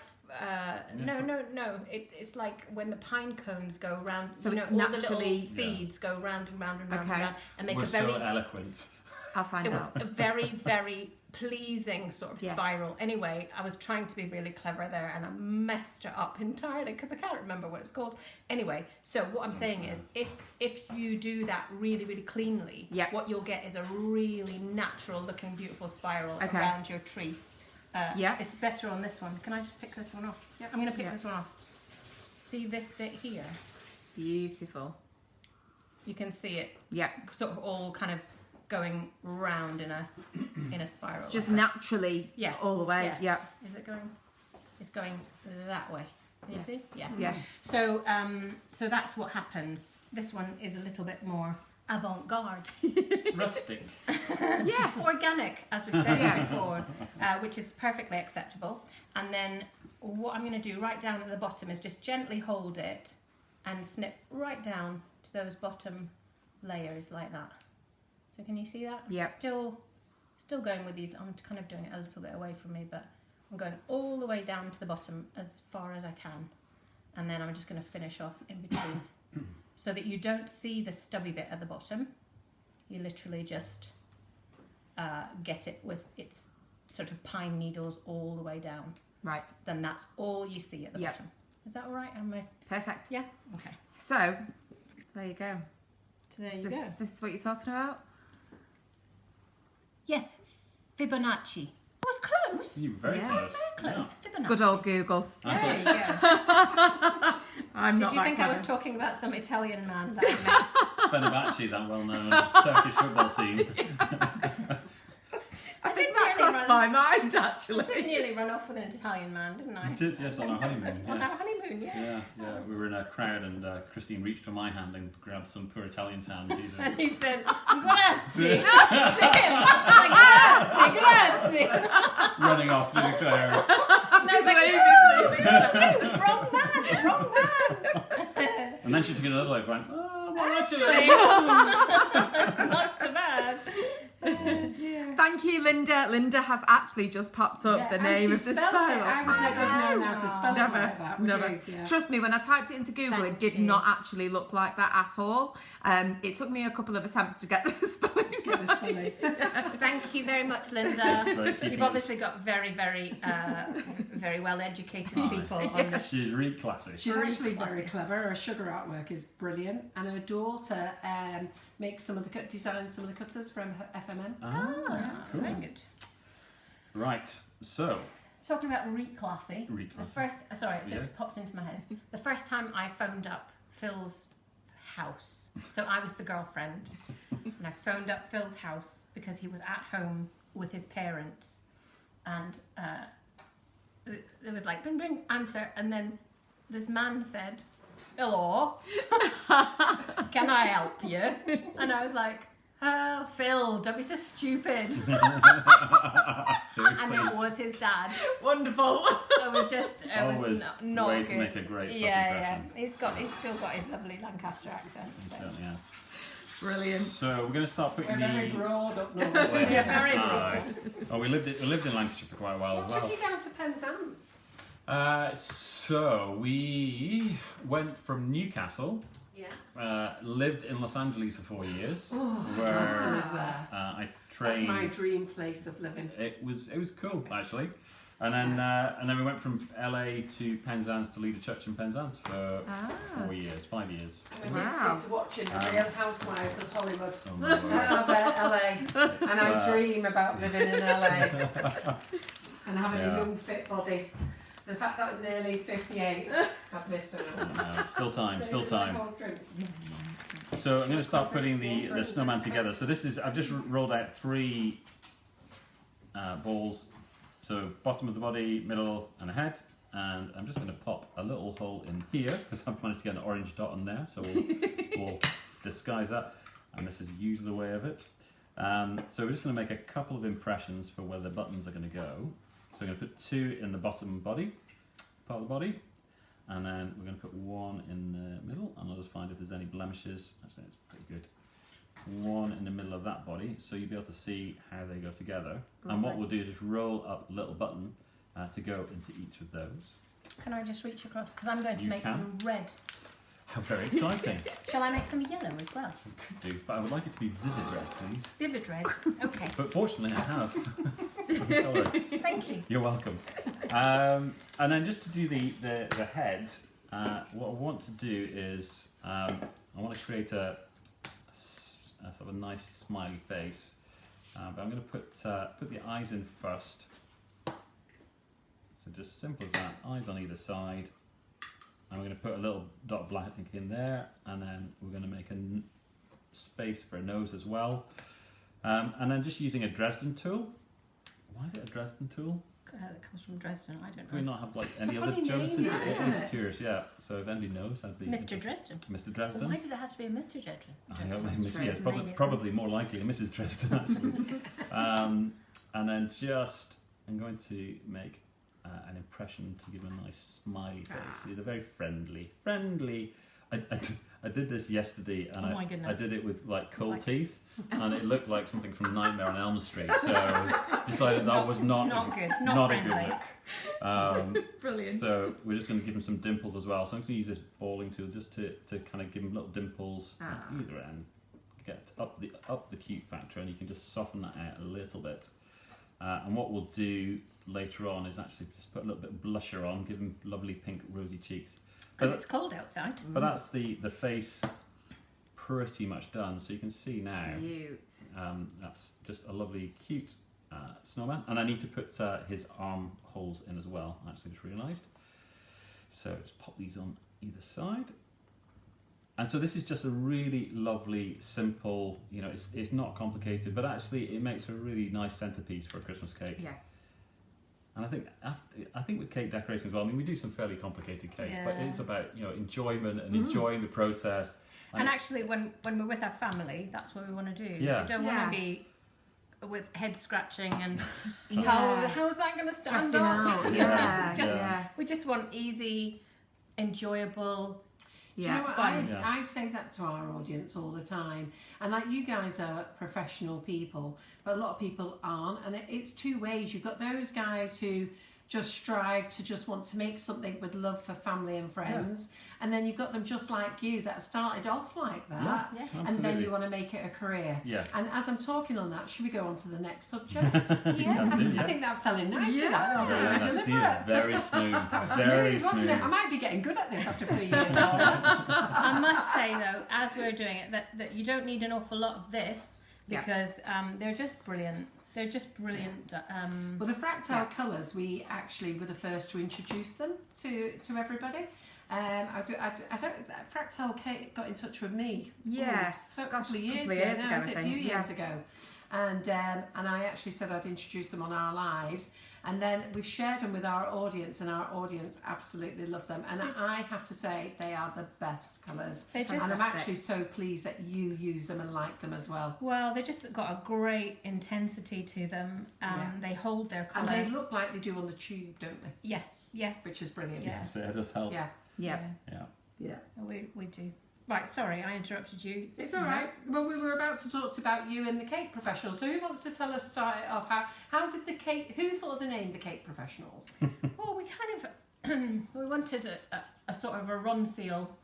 no. It's like when the pine cones go round. So all it the naturally- little seeds go round and round and round Okay. and round, and make We're a very, so eloquent. I'll find out. a very, very pleasing sort of Yes. spiral. Anyway, I was trying to be really clever there, and I messed it up entirely because I can't remember what it's called. Anyway, so what I'm saying is, if you do that really, really cleanly, Yeah. what you'll get is a really natural looking, beautiful spiral Okay. around your tree. Yeah. It's better on this one. Can I just pick this one off? Yeah. I'm going to pick this one off. See this bit here? Beautiful. You can see it Yeah. sort of all kind of going round in a spiral. Just like that. naturally Yeah. all the way. Yeah. Yeah. Is it going? It's going that way. Can you see? Yeah. Yes. So so that's what happens. This one is a little bit more avant-garde. Rustic. Yes. Organic, as we said Yeah. before, which is perfectly acceptable. And then what I'm going to do right down at the bottom is just gently hold it and snip right down to those bottom layers like that. So can you see that? Yeah. Still going with these. I'm kind of doing it a little bit away from me, but I'm going all the way down to the bottom as far as I can. And then I'm just going to finish off in between so that you don't see the stubby bit at the bottom. You literally just get it with its sort of pine needles all the way down. Right. Then that's all you see at the Yep. bottom. Is that all right? Am I? Perfect. Yeah. Okay. So, there you go. So there This is what you're talking about? Yes, Fibonacci. I was close. You were very Yeah. close. Close. Fibonacci. Good old Google. I There you thought go. I'm Did not you that think I was clever. talking about some Italian man that I met? Fenerbahce, that well-known Turkish football team. I think did that nearly crossed run- my mind, I actually. did nearly run off with an Italian man, didn't I? You did, yes, on our honeymoon. On our Yes. honeymoon, yeah. Yeah. We were in a crowd, and Christine reached for my hand and grabbed some poor Italian's hand. And he said, grazie. To him. Like, grazie. Running off through the crowd. And I was like, no, wrong man. And then she took another look and went, oh, well, actually. It's not so bad. Oh dear. Thank you, Linda. Linda has actually just popped up the name of the spiral. I would never have known how to spell it Never, like that, would never. you? Yeah. Trust me, when I typed it into Google, Thank it did you. not actually look like that at all. It took me a couple of attempts to get the spelling. Get this spelling. Thank you very much, Linda. Very keeping You've it- obviously got very, very, very well-educated people on this. She's really classy. She's Very actually very classy. clever. Her sugar artwork is brilliant, and her daughter makes some of the designs some of the cutters from FMN. Ah, cool. Very good. Right, so, Talking about reclassy. Reclassy. The first, sorry, it just Yeah. popped into my head. The first time I phoned up Phil's house, so I was the girlfriend, and I phoned up Phil's house because he was at home with his parents, and there was like, bring, bring, answer, and then this man said, hello, can I help you? And I was like, oh, Phil, don't be so stupid. seriously. And it was his dad. Wonderful. It was just, it was Always not way good. to make a great first yeah. impression. He's still got his lovely Lancaster accent. It So. certainly has. Brilliant. So we're going to start putting We're very the... broad up north. Well, Yeah, very alright. Oh, we lived in Lancashire for quite a while What as took well. you down to Penzance? So we went from Newcastle, Yeah. lived in Los Angeles for 4 years, I where live there. I That's trained. my dream place of living. It was cool actually. And then we went from LA to Penzance to lead a church in Penzance for 5 years. I'm addicted to watching the Real Housewives of Hollywood. Oh my word. Of LA. And I dream about living in LA. And having a young fit body. The fact that I'm nearly 58, I've missed it. Still time. So I'm going to start putting the snowman together. So I've just rolled out 3 balls. So bottom of the body, middle and a head. And I'm just going to pop a little hole in here because I've managed to get an orange dot on there. So we'll disguise that. And this is usually the way of it. So we're just going to make a couple of impressions for where the buttons are going to go. So I'm going to put 2 in the bottom body, part of the body, and then we're going to put 1 in the middle, and I'll just find if there's any blemishes. Actually, it's pretty good. 1 in the middle of that body, so you'll be able to see how they go together. And what we'll do is just roll up a little button to go into each of those. Can I just reach across? Because I'm going to make some red. How very exciting. Shall I make some yellow as well? You could do, but I would like it to be vivid red, please. Vivid red. Okay. But fortunately, I have some colour. Thank you. You're welcome. And then just to do the head, what I want to do is I want to create a sort of a nice smiley face. But I'm going to put the eyes in first. So just simple as that. Eyes on either side. And we're going to put a little dot of black ink in there, and then we're going to make a space for a nose as well. And then just using a Dresden tool. Why is it a Dresden tool? It comes from Dresden, I don't know. Can we not have like It's any a other funny Jonases? name, that, isn't It is it? curious, yeah. So if anybody knows, I'd be Mr. Dresden. Mr. Well, Dresden. why does it have to be a Mr. Dresden? I don't know, Dresden? yeah, it's Maybe it's probably more likely a Mrs. Dresden actually. And then I'm going to make an impression to give him a nice smiley face. He's a very friendly. I did this yesterday, and my I goodness. did it with like cold teeth, and it looked like something from Nightmare on Elm Street. So decided that was not good, not a friendly. good look. Brilliant. So we're just going to give him some dimples as well. So I'm just going to use this balling tool just to kind of give him little dimples at either end. Get up the cute factor, and you can just soften that out a little bit. And what we'll do later on is actually just put a little bit of blusher on, give him lovely pink rosy cheeks. Because it's cold outside. But that's the face pretty much done. So you can see now. Cute. That's just a lovely, cute snowman. And I need to put his arm holes in as well. I actually just realised. So just pop these on either side. And so this is just a really lovely, simple, it's not complicated, but actually it makes a really nice centerpiece for a Christmas cake. Yeah. And I think with cake decorating as well, I mean, we do some fairly complicated cakes, but it's about, enjoyment and enjoying the process. And actually, when we're with our family, that's what we want to do. Yeah. We don't want to be with head scratching and Yeah. how's that going to stand Stressing up? out. Yeah. It's just, Yeah. We just want easy, enjoyable. Do you know what? fun. I say that to our audience all the time. And like, you guys are professional people, but a lot of people aren't. And it's 2 ways. You've got those guys who just strive to just want to make something with love for family and friends. And then you've got them just like you that started off like that. Yeah. And then you want to make it a career. Yeah. And as I'm talking on that, should we go on to the next subject? Yeah. I think that fell in nicely. Yeah. That wasn't even That's deliberate. very smooth. That was Very smooth, wasn't it? I might be getting good at this after 3 years. I must say though, as we're doing it, that you don't need an awful lot of this because they're just brilliant. They're just brilliant. Well, the fractal colours, we actually were the first to introduce them to everybody. I don't. Fractal Kate got in touch with me. Yes, So a couple of years ago, I a few think. years ago, and I actually said I'd introduce them on our lives, and then we've shared them with our audience, and our audience absolutely love them. And I have to say, they are the best colours. They're just- And I'm actually so pleased that you use them and like them as well. Well, they just got a great intensity to them. They hold their colour. And they look like they do on the tube, don't they? Yeah, Which is brilliant. Yeah. So it does help. Yeah. Yeah. Yeah. we do. Right, sorry, I interrupted you. It's all right. Well, we were about to talk about you and the cake professionals. So who wants to tell us, start it off? How did the cake? Who thought of the name, the cake professionals? Well, we kind of we wanted a sort of a Ron seal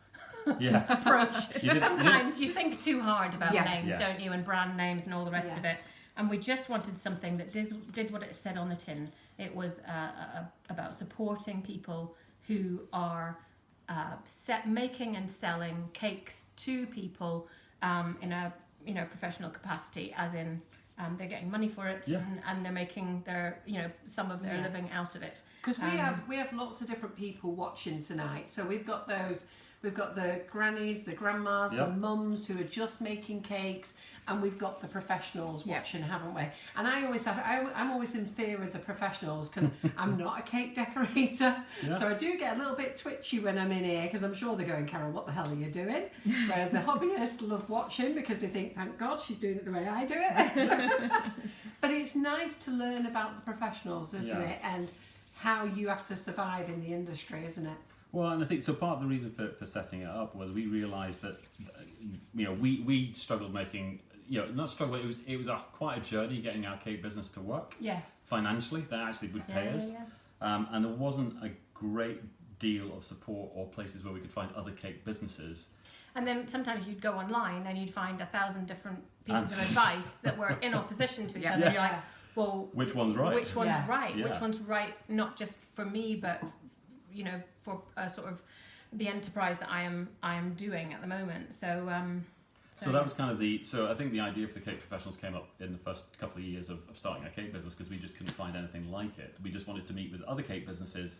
Yeah. approach. You didn't- Sometimes you think too hard about Yeah. names, Yes. don't you, and brand names and all the rest Yeah. of it. And we just wanted something that did what it said on the tin. It was about supporting people who are making and selling cakes to people in a professional capacity, as in they're getting money for it, Yeah. and they're making their some of their Yeah. living out of it. Because we have lots of different people watching tonight. So we've got the grannies, the grandmas, Yep. the mums who are just making cakes, and we've got the professionals Yep. watching, haven't we? And I'm always in fear of the professionals because I'm not a cake decorator, Yeah. so I do get a little bit twitchy when I'm in here because I'm sure they're going, Carol, what the hell are you doing? Whereas the hobbyists love watching because they think, thank God she's doing it the way I do it. But it's nice to learn about the professionals, isn't Yeah. it? And how you have to survive in the industry, isn't it? Well, and I think so. Part of the reason for setting it up was we realised that we struggled making not struggle. It was quite a journey getting our cake business to work Yeah. financially. That actually would pay us, and there wasn't a great deal of support or places where we could find other cake businesses. And then sometimes you'd go online and you'd find 1,000 different pieces of Answers. advice that were in opposition to each Yeah. other. Yes. You're like, well, Which one's right? Which one's Yeah. right? Yeah. Which one's right? Not just for me, but for sort of the enterprise that I am doing at the moment. So that was kind of so I think the idea for the cake professionals came up in the first couple of years of starting our cake business because we just couldn't find anything like it. We just wanted to meet with other cake businesses,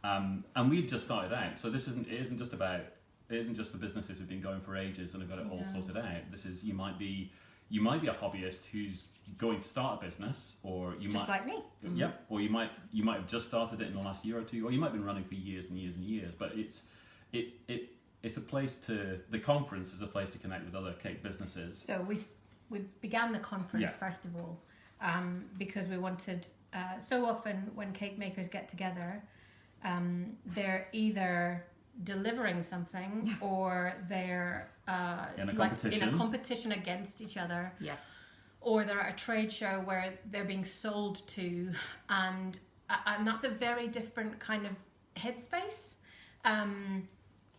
and we'd just started out. So it isn't just for businesses who've been going for ages and have got it all sorted out. This is you might be a hobbyist who's going to start a business, or you just like me. Yeah, or you might have just started it in the last year or two, or you might have been running for years and years and years. But it's a place the conference is a place to connect with other cake businesses. So we began the conference Yeah. first of all because we wanted. So often when cake makers get together, they're either delivering something or they're In a in a competition. competition against each other. Yeah. Or they're at a trade show where they're being sold to, and that's a very different kind of headspace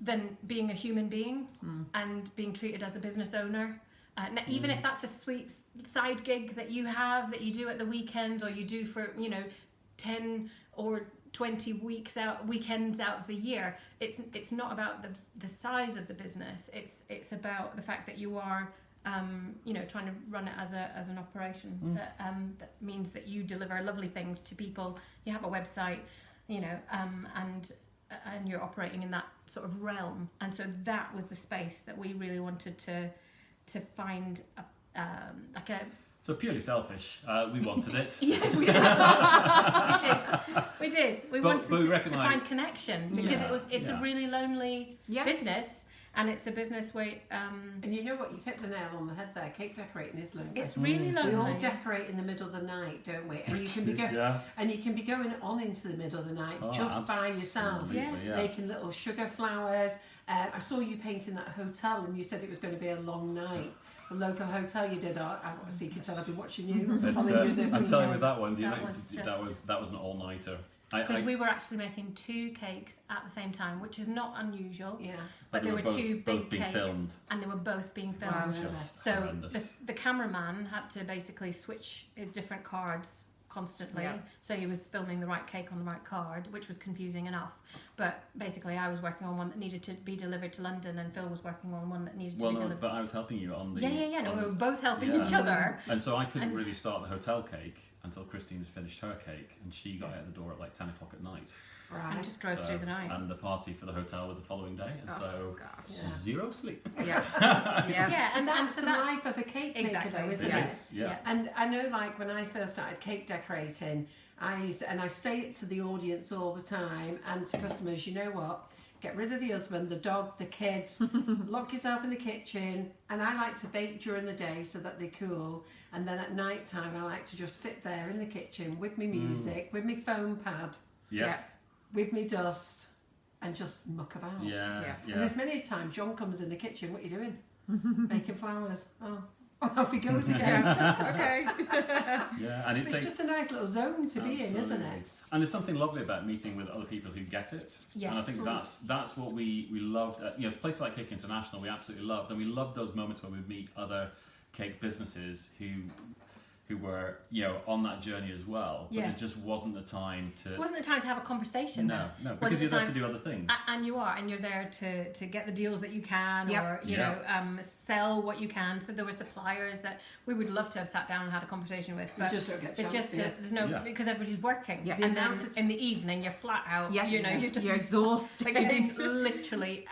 than being a human being and being treated as a business owner. Even if that's a sweet side gig that you have that you do at the weekend, or you do for 10 or 20 weekends out of the year, it's not about the size of the business. It's about the fact that you are trying to run it as an operation that means that you deliver lovely things to people. You have a website, and you're operating in that sort of realm. And so that was the space that we really wanted to find like a. So purely selfish, we wanted it. Yeah, we did. We wanted we to recognise- find connection because it's a really lonely business. And it's a business where And you know what? You've hit the nail on the head there. Cake decorating is lonely. it's really We all lonely. decorate in the middle of the night, don't we? And you can be Yeah. and you can be going on into the middle of the night Oh, just by yourself, absolutely, yeah. making little sugar flowers. I saw you painting that hotel, and you said it was going to be a long night. The local hotel you did. So you can tell I've been watching you. It's, following you this I'm telling you weekend. with that one. That was that was an all-nighter. Because we were actually making 2 cakes at the same time, which is not unusual. Yeah. But they there were were both- 2 both big being cakes, filmed. and they were both being filmed. Wow. Just So horrendous. the cameraman had to basically switch his different cards constantly. Yeah. So he was filming the right cake on the right card, which was confusing enough. But basically, I was working on one that needed to be delivered to London, and Phil was working on one that needed to Well, be no, delivered. but I was helping you on the. Yeah. No, on- we were both helping Yeah. each other. And so I couldn't And- really start the hotel cake until Christine had finished her cake, and she got out the door at like 10 o'clock at night. Right. And just drove So- through the night. And the party for the hotel was the following day, and so gosh. Yeah. zero sleep. Yeah. Yeah. Yeah, and that's so the that's life of a cake maker, Exactly. though, isn't It it? is, yeah. And I know, like, when I first started cake decorating, I say it to the audience all the time and to customers, you know what? Get rid of the husband, the dog, the kids, lock yourself in the kitchen. And I like to bake during the day so that they cool. And then at night time, I like to just sit there in the kitchen with me music, with me foam pad, Yeah. with me dust, and just muck about. Yeah. Yeah. And there's many times John comes in the kitchen, what are you doing? Making flowers. Oh, off he goes again. Okay. Yeah, and it It's takes just a nice little zone to be in, isn't it? And there's something lovely about meeting with other people who get it. Yeah. And I think that's what we loved. Places like Cake International we absolutely loved. And we loved those moments when we meet other cake businesses who were, on that journey as well. But Yeah. there just wasn't the time to... It wasn't the time to have a conversation. No, then. because Wasn't you're the there time- to do other things. And you're there to get the deals that you can, Yep. or sell what you can. So there were suppliers that we would love to have sat down and had a conversation with, but just don't get a it's chance just to. there's no Yeah. because everybody's working, Yeah. and The then amount of- in the evening you're flat out. Yeah. You're just You're exhausted. like you've been literally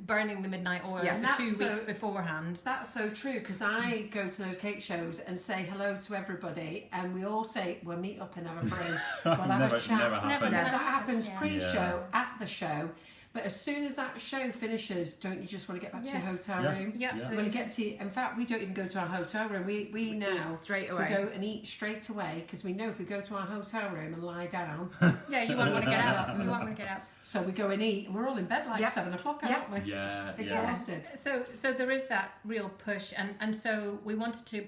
burning the midnight oil Yeah. And for 2 that's weeks so- beforehand. That's so true, because I go to those cake shows and say hello to everybody, and we all say we'll meet up and have a brew, we'll have Never- a chat. never Never happens. That happens Yeah. pre-show, at the show, but as soon as that show finishes, don't you just want to get back to your hotel Yeah. room? Yeah, Yeah. When you get to, in fact, we don't even go to our hotel room. We now straight we away. go and eat straight away, because we know if we go to our hotel room and lie down, Yeah, you won't want to get out. You won't want to get out. so we go and eat, and we're all in bed like Yep. 7 o'clock, Yep. aren't we? Yeah, yeah. Exhausted. So there is that real push, and so we wanted to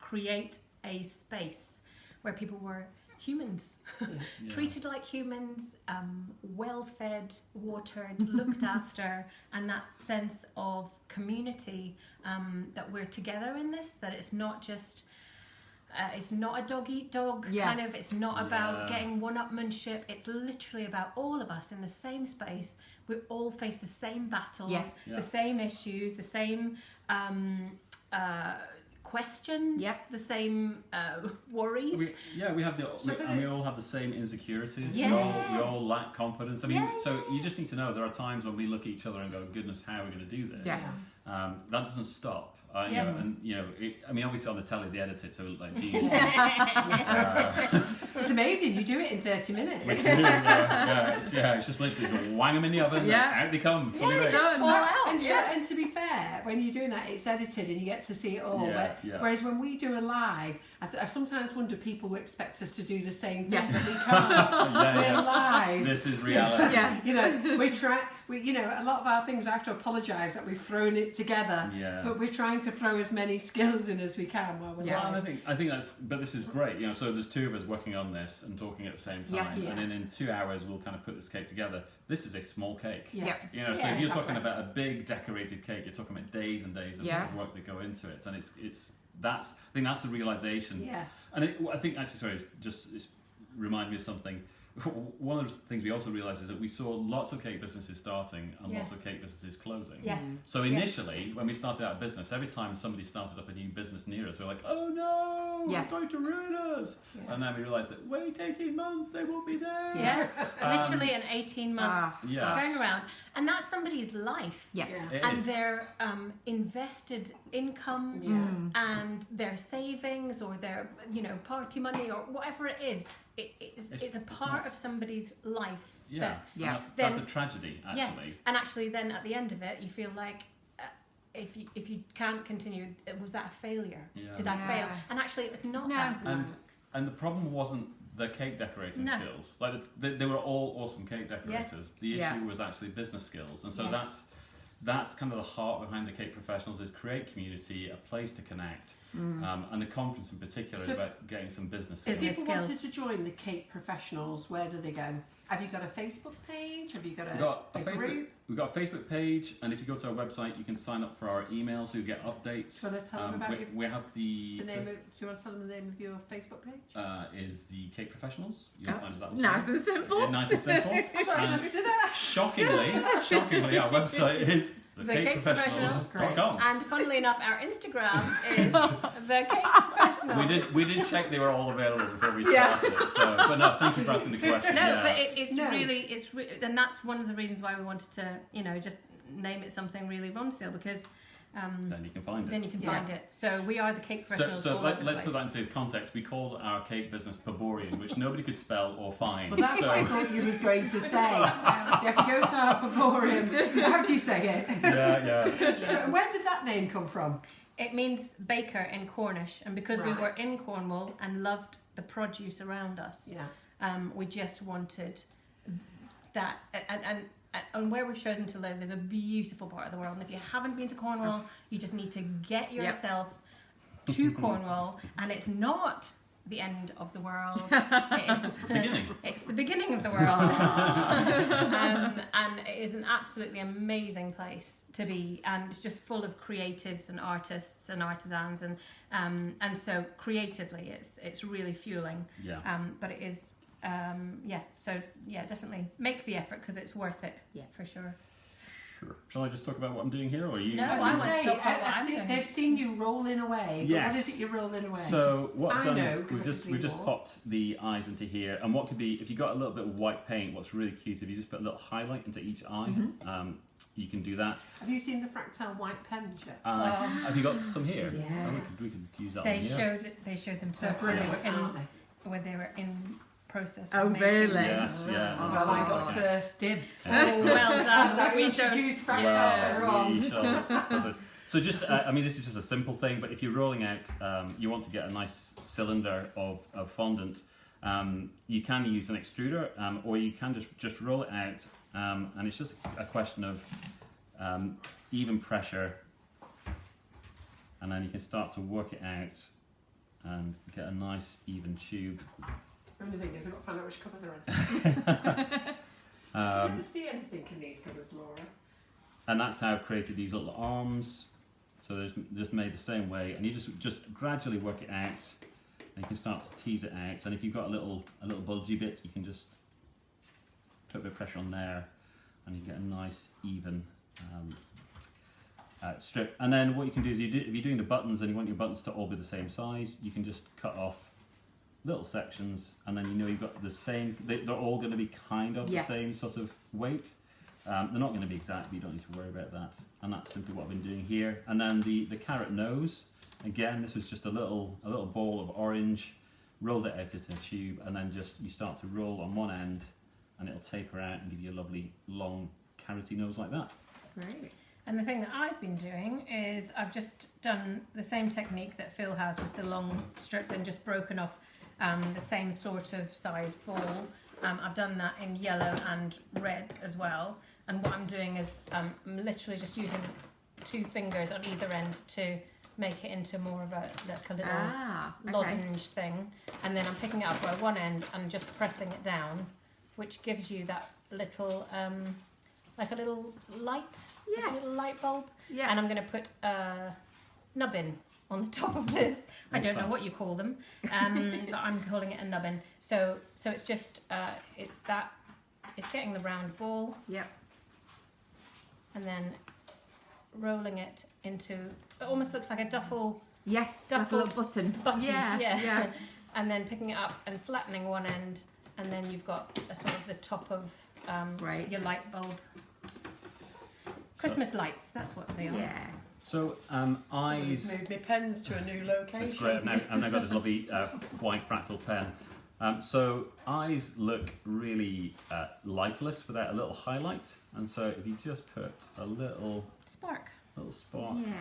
create a space where people were humans, Yeah. treated like humans, well fed, watered, looked after, and that sense of community, that we're together in this, that it's not just it's not a dog eat dog kind of, it's not about Yeah. getting one-upmanship, it's literally about all of us in the same space. We all face the same battles, Yes. Yeah. the same issues, the same questions, Yep. the same worries. We have we all have the same insecurities. Yeah. We all lack confidence. I mean, Yeah. so you just need to know there are times when we look at each other and go, "Goodness, how are we going to do this?" Yeah. That doesn't stop. Yeah. Obviously on the telly they edit it to look like genius. It's amazing, you do it in 30 minutes. It's just literally wang them in the oven. Yeah. Out they come, fully Yeah, baked. done. Fall out. And to be fair, when you're doing that, it's edited and you get to see it all. Yeah, yeah. Whereas when we do a live, I sometimes wonder people will expect us to do the same thing, Yes. but we can't. Yeah, We're yeah. live. This is reality. Yes. A lot of our things I have to apologise that we've thrown it together. Yeah. But we're trying to throw as many skills in as we can while we're Yeah. Well, live. and I think but this is great. So there's two of us working on this and talking at the same time, Yeah. Yeah. and then in 2 hours we'll kind of put this cake together. This is a small cake. Yeah. Yep. So Yeah, if you're talking exactly. about a big decorated cake, you're talking about days and days of Yeah. work that go into it, and I think that's the realization. Yeah. And I think actually, it's reminded me of something. One of the things we also realised is that we saw lots of cake businesses starting and Yeah. lots of cake businesses closing. Yeah. So initially, when we started out business, every time somebody started up a new business near us, we were like, "Oh no, Yeah. it's going to ruin us!" Yeah. And then we realised that wait 18 months, they won't be there. Yeah, literally an 18-month Yeah. turnaround, and that's somebody's life. Yeah. It And is. their invested income Yeah. and their savings or their party money or whatever it is, it's a part of somebody's life. Yeah, that- and Yeah. that's a Then- tragedy actually. Yeah, and actually then at the end of it you feel like if you can't continue, was that a failure? Yeah. Did I Yeah. fail? And actually it was not No. that. And the problem wasn't the cake decorating No. skills. Like they were all awesome cake decorators. The issue Yeah. was actually business skills, and so Yeah. that's kind of the heart behind the Cake Professionals, is create community, a place to connect, and the conference in particular So- is about getting some business If skills. Business people wanted skills. to join the Cake Professionals, where do they go? Have you got a Facebook page? Have you got We've got a group? We've got a Facebook page, and if you go to our website, you can sign up for our emails, so you get updates. Do you want to tell them about we have the name of? Do you want to tell them the name of your Facebook page? is the Cake Professionals. You'll find us that one. Nice and simple. Yeah, nice and simple. That's what I And just did. It. shockingly, our website is Great. thecakeprofessionals.com. And funnily enough, our Instagram is the Cake Professional. We did check they were all available before we Yeah. started. So, but no, thank you for asking the question. No, yeah. but it's No. really, and that's one of the reasons why we wanted to, just name it something really Ronseal, because then you can find it. then you can Yeah. find it. So we are the Cake Professionals. So all over the let's put place. that into context. We called our cake business Paborian, which nobody could spell or find. Well, that's what I thought you was going to say. You have to go to our Paborium. How do you say it? yeah. So where did that name come from? It means baker in Cornish, and because we Right. were in Cornwall and loved the produce around us, Yeah. we just wanted that. And where we've chosen to live is a beautiful part of the world. And if you haven't been to Cornwall, you just need to get yourself to Cornwall. And it's not the end of the world. It's Beginning. It's the beginning of the world. And it is an absolutely amazing place to be, and it's just full of creatives and artists and artisans, and so creatively it's really fueling. Yeah. But it is so definitely make the effort because it's worth it. Yeah. For sure. Sure. Shall I just talk about what I'm doing here, or are you? No, I was I going to want to say, talk about what I I'm think doing. they've seen you rolling away. But Yes. what is it you're rolling away? So what I've I done know, is 'cause I we've can just see more. popped the eyes into here, and what could be if you got a little bit of white paint. What's really cute if you just put a little highlight into each eye. You can do that. Have you seen the fractal white pens yet? Have you got some here? Yes. Oh, we could use that. They one, yeah. showed them to They're us when they brilliant, were aren't they? when they were in process. Oh, of making. really? Yes, yeah. Oh. Well, I got Okay. first dibs. Oh, well done. So we We don't- introduced fractals later on. we shall. So just, I mean, this is just a simple thing, but if you're rolling out, you want to get a nice cylinder of fondant. You can use an extruder, or you can just roll it out, and it's just a question of even pressure, and then you can start to work it out and get a nice even tube. The only thing is I've got to find out which cover they're in. I never see anything in these covers, Laura. And that's how I've created these little arms. So they're just made the same way, and you just gradually work it out, and you can start to tease it out. And if you've got a little bulgy bit, you can just put a bit of pressure on there, and you get a nice even strip. And then what you can do is if you're doing the buttons and you want your buttons to all be the same size, you can just cut off little sections, and then you know you've got the same. They're all going to be kind of the same sort of weight. They're not going to be exact, but you don't need to worry about that. And that's simply what I've been doing here. And then the carrot nose, again, this was just a little ball of orange, rolled it out into a tube, and then just you start to roll on one end, and it'll taper out and give you a lovely long carroty nose like that. Great. And the thing that I've been doing is I've just done the same technique that Phil has with the long strip and just broken off the same sort of size ball. I've done that in yellow and red as well. And what I'm doing is I'm literally just using 2 fingers on either end to make it into more of a little lozenge thing. And then I'm picking it up by one end and just pressing it down, which gives you that little, like a little light, like a little light bulb. Yeah. And I'm going to put a nubbin on the top of this. I don't know what you call them, but I'm calling it a nubbin. So it's just it's getting the round ball. Yep. And then rolling it into, it almost looks like a duffel Yes. Duffel Like a little button. button. Yeah. And then picking it up and flattening one end, and then you've got a sort of the top of Right. your light bulb. Christmas lights, that's what they are. Yeah. So Somebody's eyes. moved my pens to a new location. That's great. I've now got this lovely white fractal pen. So eyes look really lifeless without a little highlight, and so if you just put a little Spark. spot Yeah.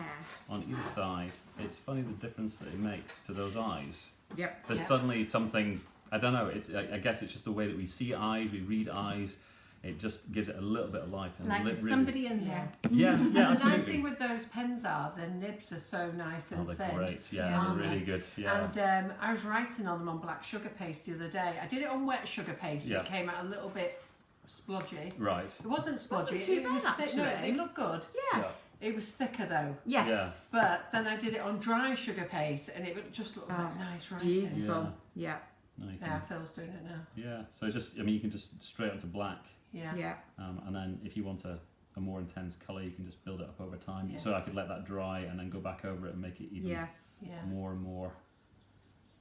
on either side, it's funny the difference that it makes to those eyes. Yep. There's suddenly something, I don't know, I guess it's just the way that we see eyes, we read eyes, it just gives it a little bit of life. And Like there's really, somebody in there. Yeah, The nice absolutely. thing with those pens are the nibs are so nice and Oh, thin. they're great, yeah, aren't they're really they? good, yeah. And I was writing on them on black sugar paste the other day. I did it on wet sugar paste. Yeah. It came out a little bit splodgy. Right. It wasn't splodgy. Wasn't too it was bad, thick. No, actually. it looked good. Yeah. It was thicker though. Yes. Yeah. But then I did it on dry sugar paste, and it would just looked like nice writing. Beautiful. Yeah. No, you Yeah, can, Phil's doing it now. yeah, so it's just, I mean, you can just straight onto black, Yeah. Yeah. and then if you want a more intense colour, you can just build it up over time. Yeah. So I could let that dry and then go back over it and make it even Yeah. Yeah. more and more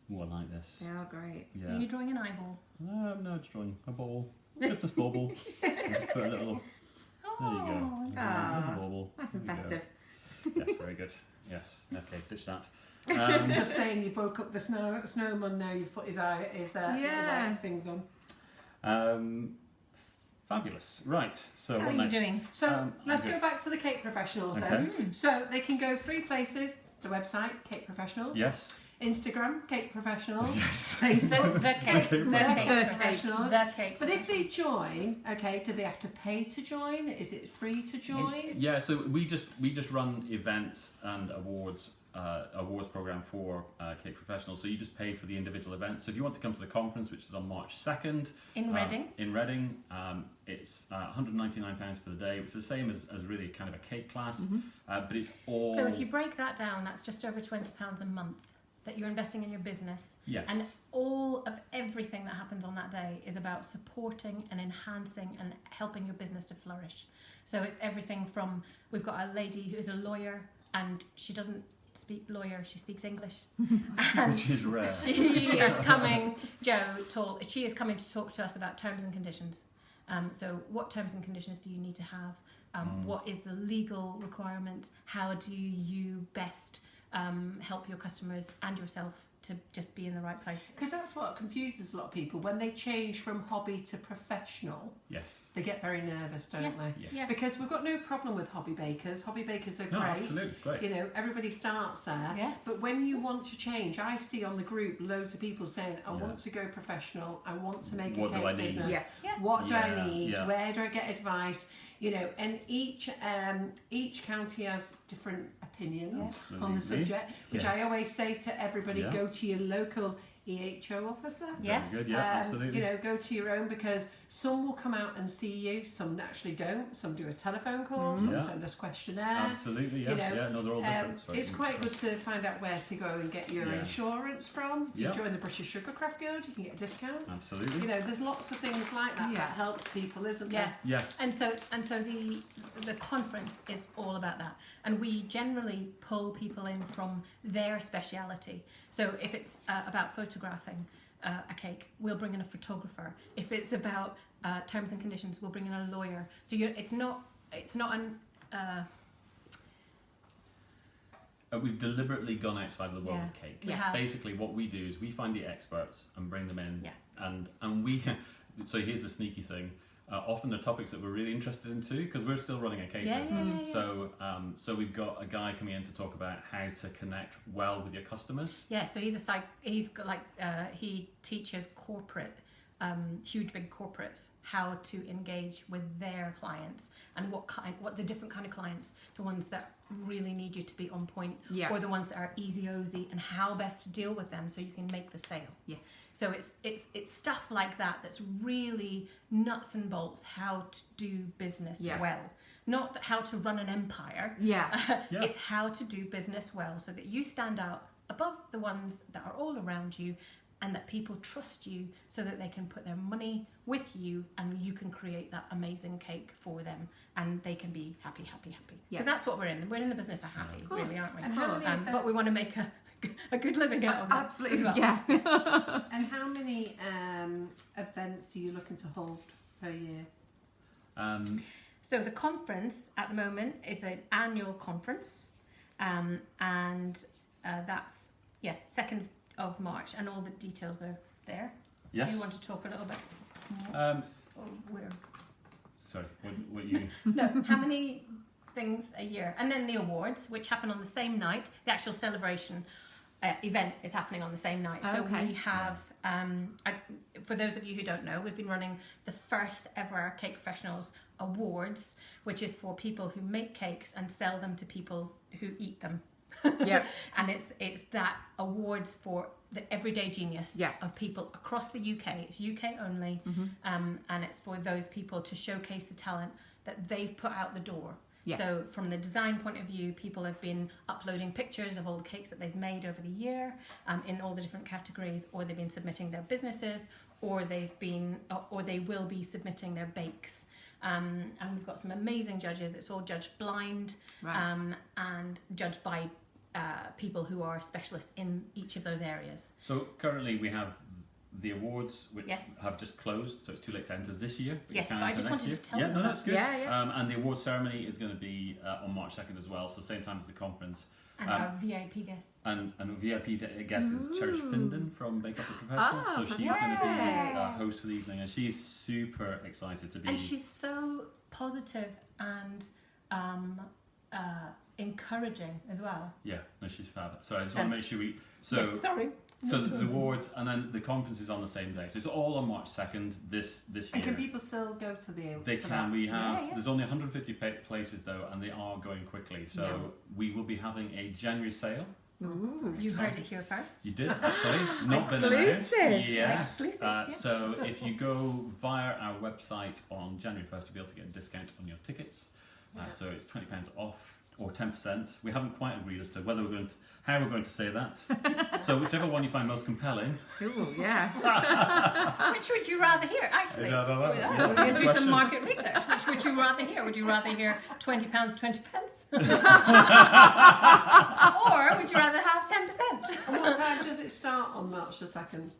like this. They are great. Yeah. Are you drawing an eyeball? No, just drawing a ball. Just a small ball. And just put a little. There you go. Ah. Little bauble. Nice and There you go. festive. Yes, very good. Yes. Okay, ditch that. Just saying, you woke up the snowman now. You've put his little Yeah. white things on. Fabulous. Right. So How what are you next? doing? So let's good. go back to the cake professionals Okay. then. So they can go 3 places. The website, Cake Professionals. Yes. Instagram, Cake Professionals. Yes. Facebook, The cake Professionals. The cake. But if they join, okay, do they have to pay to join? Is it free to join? Yeah, so we just run events and awards program for Cake Professionals. So you just pay for the individual events. So if you want to come to the conference, which is on March 2nd in Reading, it's £199 for the day, which is the same as really kind of a cake class, but it's all. So if you break that down, that's just over £20 a month that you're investing in your business. Yes. And all of everything that happens on that day is about supporting and enhancing and helping your business to flourish. So it's everything from, we've got a lady who's a lawyer and she doesn't speak lawyer, she speaks English. Which is rare. She is coming, she is coming to talk to us about terms and conditions. So what terms and conditions do you need to have? What is the legal requirement? How do you best help your customers and yourself to just be in the right place? Because that's what confuses a lot of people. When they change from hobby to professional, Yes. they get very nervous, don't they? Yes. Yeah. Because we've got no problem with hobby bakers. Hobby bakers are No, great. absolutely, it's great. You know, everybody starts there. Yeah. But when you want to change, I see on the group loads of people saying, I want to go professional, I want to make What a do I cake need? business. Yes. Yeah. What do I Yeah, need? yeah. Where do I get advice? You know, and each county has different opinions on the Absolutely. subject, which I Yes. always say to everybody, Yeah. go to your local EHO officer. Yeah. Very good, yeah, absolutely. You know, go to your own, because some will come out and see you, some actually don't. Some do a telephone call, some Yeah. send us questionnaires. Absolutely, yeah. You know, No, they're all different. so it's quite good to find out where to go and get your Yeah. insurance from. If Yeah. you join the British Sugarcraft Guild, you can get a discount. Absolutely. You know, there's lots of things like that that helps people, isn't Yeah. there? Yeah. And so the conference is all about that, and we generally pull people in from their speciality. So if it's about photographing a cake, we'll bring in a photographer. If it's about terms and conditions, we'll bring in a lawyer. So it's not an We've deliberately gone outside of the world Yeah. of cake. We have. Basically, what we do is we find the experts and bring them in. Yeah. And we. So here's the sneaky thing. Often they're topics that we're really interested in too, because we're still running a cake business. Yeah. So we've got a guy coming in to talk about how to connect well with your customers. Yeah, so he's got he teaches corporate, huge big corporates how to engage with their clients and what the different kind of clients, the ones that really need you to be on point, or the ones that are easy-ozy, and how best to deal with them so you can make the sale. Yes. So it's stuff like that that's really nuts and bolts how to do business well. Not how to run an empire. Yeah. It's how to do business well so that you stand out above the ones that are all around you, and that people trust you so that they can put their money with you and you can create that amazing cake for them and they can be happy. Because that's what we're in. We're in the business for happy, really, aren't we? And how many But we want to make a good living out of it. Absolutely, as well. yeah. And how many events are you looking to hold per year? So the conference at the moment is an annual conference, and that's 2nd of March, and all the details are there. Yes. Do you want to talk a little bit more? Where? Sorry, what you... No, how many things a year? And then the awards, which happen on the same night. The actual celebration event is happening on the same night. So we have, for those of you who don't know, we've been running the first ever Cake Professionals Awards, which is for people who make cakes and sell them to people who eat them. Yep. And it's that awards for the everyday genius of people across the UK. It's UK only, and it's for those people to showcase the talent that they've put out the door. Yeah. So from the design point of view, people have been uploading pictures of all the cakes that they've made over the year in all the different categories, or they've been submitting their businesses, or they will be submitting their bakes. And we've got some amazing judges. It's all judged blind, and judged by people who are specialists in each of those areas. So currently we have the awards, which Yes. have just closed, so it's too late to enter this year. But Yes, you can but I enter just next wanted year. to tell Yeah, them no, that. that's good. Yeah. And the award ceremony is going to be on March 2nd as well, so same time as the conference. And our VIP guests. And VIP guest is Cherish Finden from Bake Off the Professionals, Oh, so she's going to be fantastic. host for the evening, and she's super excited to be. And she's so positive and encouraging as well. Yeah, no, she's fab. So I just want to make sure so Sorry. there's the awards, and then the conference is on the same day. So it's all on March 2nd this year. And can people still go to the? They can. We have. Yeah. There's only 150 places though, and they are going quickly. So we will be having a January sale. Ooh, You heard it here first. You did actually. Not been announced. Exclusive. Yes. Exclusive, yeah. So if you go via our website on January 1st, you'll be able to get a discount on your tickets. So it's £20 off or 10%. We haven't quite agreed as to whether how we're going to say that. So whichever one you find most compelling. Ooh, yeah. Which would you rather hear? Actually, No. we're going to do some market research. Which would you rather hear? Would you rather hear £20, 20 pence? Or would you rather have 10%? And what time does it start on March the 2nd?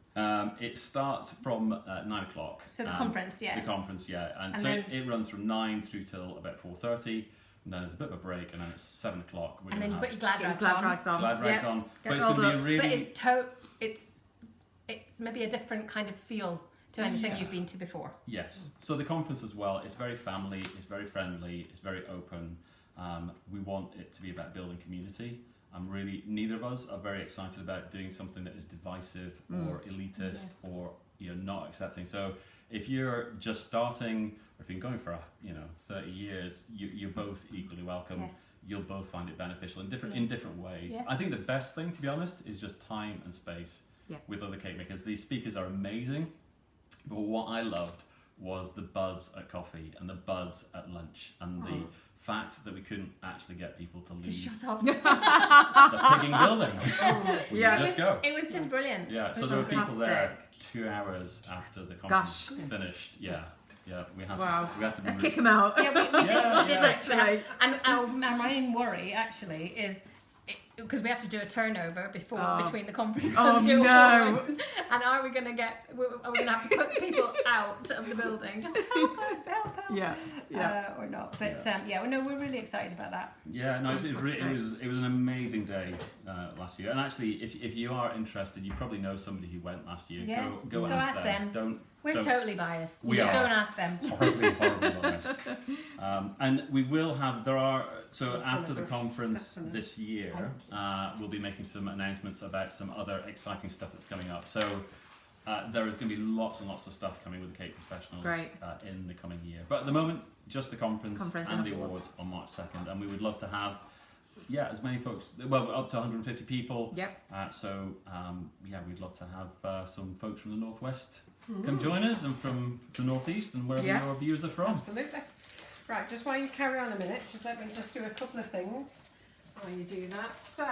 It starts from 9 o'clock. So the conference, yeah. The conference, yeah. And so then- it runs from 9 through till about 4:30. And then there's a bit of a break, and then it's 7 o'clock. And then you put your glad Get rags glad on. rags on. Glad rags Yeah. on. Get But it's going to be a rolled really... But it's maybe a different kind of feel to anything Yeah. you've been to before. Yes. So the conference as well, it's very family, it's very friendly, it's very open. We want it to be about building community. Neither of us are very excited about doing something that is divisive or elitist or not accepting. So if you're just starting, or if you've been going for 30 years, you're both equally welcome. Yeah. You'll both find it beneficial in different ways. Yeah. I think the best thing, to be honest, is just time and space with other cake makers. These speakers are amazing, but what I loved was the buzz at coffee and the buzz at lunch and the fact that we couldn't actually get people to leave Shut up. the pigging building. We Yeah. would just go. It was just brilliant. Yeah, so Which there is were people there fantastic. 2 hours after the conference finished. Yeah, we had Wow. to be Kick them out. Yeah, we did Yeah. actually. And our main worry actually is because we have to do a turnover between the conference Oh, and the no. awards. And are we going to have to put people out of the building just to help out? Yeah. Or not? But we're really excited about that. Yeah, no, it was an amazing day last year. And actually, if you are interested, you probably know somebody who went last year. Yeah. Go Go ask ask them. them. We're Don't- totally biased. We You should are. go and ask them. horribly honest. And we will have, after the conference this year, we'll be making some announcements about some other exciting stuff that's coming up. So there is going to be lots and lots of stuff coming with the Cake Professionals in the coming year. But at the moment, just the conference and the awards on March 2nd. And we would love to have as many folks, up to 150 people. Yep. We'd love to have some folks from the Northwest come join us, and from the Northeast and wherever your viewers are from. Absolutely. Right, just while you carry on a minute, just let me just do a couple of things while you do that. So,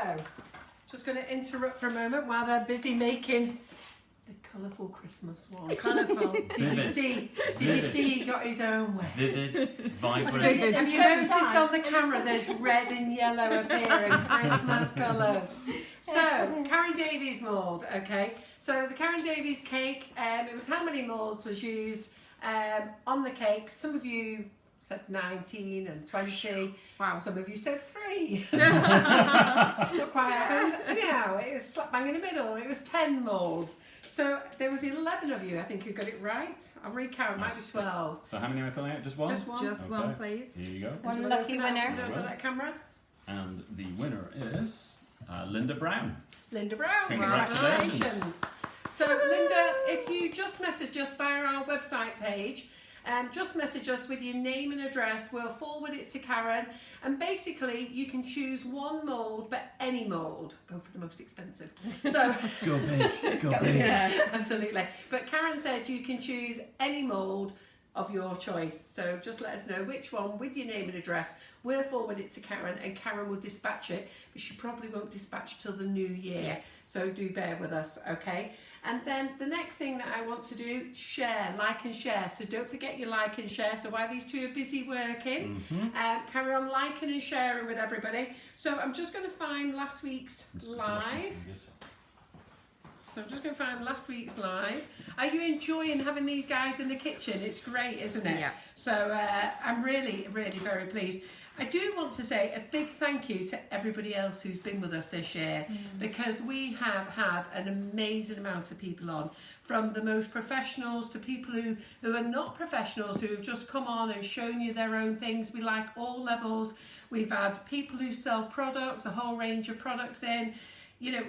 just going to interrupt for a moment while they're busy making the colourful Christmas one. Colourful. Did you see he got his own way? Vivid, vibrant. Have you noticed on the camera there's red and yellow appearing, Christmas colours? So, Karen Davies mould, okay. So the Karen Davies cake, it was how many moulds was used on the cake. Some of you said 19 and 20. Wow. Some of you said 3. Not quite happened. Anyhow, it was slap bang in the middle. It was 10 moulds. So there was 11 of you, I think, who got it right. I'll read Karen, might be 12. So how many are pulling out? Just one? Just one. Just one, please. Here you go. One Do you wanna lucky open that- winner. open that camera. And the winner is Linda Brown. Linda Brown. Congratulations. So Linda, if you just message us via our website page, just message us with your name and address, we'll forward it to Karen, and basically you can choose one mould, but any mould. Go for the most expensive. So Go big. Go big. yeah, absolutely. But Karen said you can choose any mould of your choice. So just let us know which one with your name and address. We'll forward it to Karen, and Karen will dispatch it, but she probably won't dispatch till the new year. Yeah. So do bear with us, okay? And then the next thing that I want to do, share, like and share. So don't forget your like and share. So while these two are busy working, carry on liking and sharing with everybody. So I'm just going to find last week's live. So I'm just going to find last week's live. Are you enjoying having these guys in the kitchen? It's great, isn't it? Yeah. So I'm really, really very pleased. I do want to say a big thank you to everybody else who's been with us this year, because we have had an amazing amount of people on, from the most professionals to people who are not professionals, who have just come on and shown you their own things. We like all levels. We've had people who sell products, a whole range of products in, you know,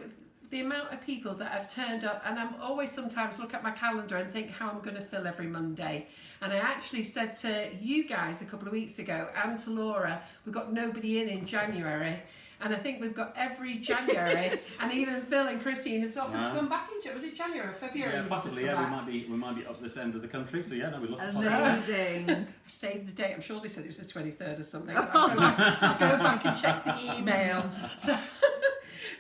the amount of people that have turned up, and I'm always sometimes look at my calendar and think how I'm going to fill every Monday. And I actually said to you guys a couple of weeks ago and to Laura, we've got nobody in January. And I think we've got every January, and even Phil and Christine have offered to come back in. Was it January or February? Yeah, possibly. Yeah, we might be up this end of the country. So yeah, no, we'd love to. Amazing. I saved the date. I'm sure they said it was the 23rd or something. I'll go back and check the email.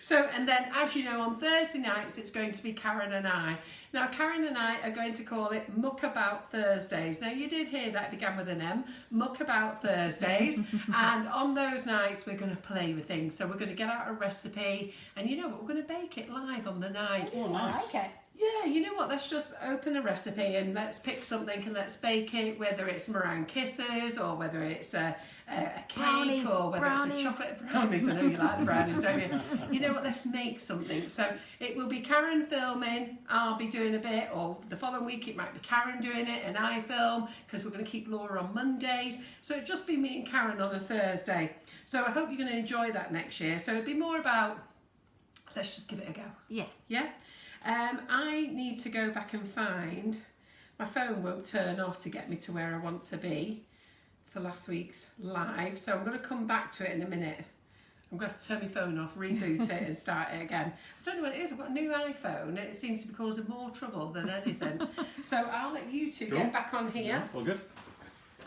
So, and then, as you know, on Thursday nights, it's going to be Karen and I. Now, Karen and I are going to call it Muck About Thursdays. Now, you did hear that it began with an M, Muck About Thursdays. And on those nights, we're going to play with things. So we're going to get out a recipe, and you know what, we're going to bake it live on the night. Oh, nice. I like it. Yeah, you know what, let's just open a recipe and let's pick something and let's bake it, whether it's meringue kisses or whether it's a cake Brownies, or whether brownies. it's a chocolate brownies. I know you like the brownies, don't you? You know what, let's make something. So it will be Karen filming, I'll be doing a bit, or the following week it might be Karen doing it and I film, because we're going to keep Laura on Mondays. So it'll just be me and Karen on a Thursday. So I hope you're going to enjoy that next year. So it'll be more about, let's just give it a go. Yeah. Yeah? I need to go back and find, my phone won't turn off to get me to where I want to be for last week's live, so I'm going to come back to it in a minute. I'm going to have to turn my phone off, reboot it and start it again. I don't know what it is, I've got a new iPhone and it seems to be causing more trouble than anything. So I'll let you two Cool. get back on here. Yeah, it's all good.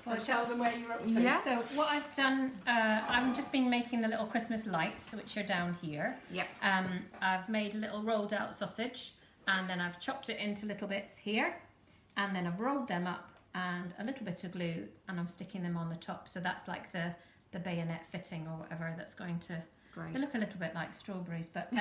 Well, tell them where you're up to. Yeah. So what I've done, I've just been making the little Christmas lights, which are down here. Yep. I've made a little rolled out sausage, and then I've chopped it into little bits here, and then I've rolled them up and a little bit of glue, and I'm sticking them on the top. So that's like the bayonet fitting or whatever that's going to. Great. They look a little bit like strawberries, but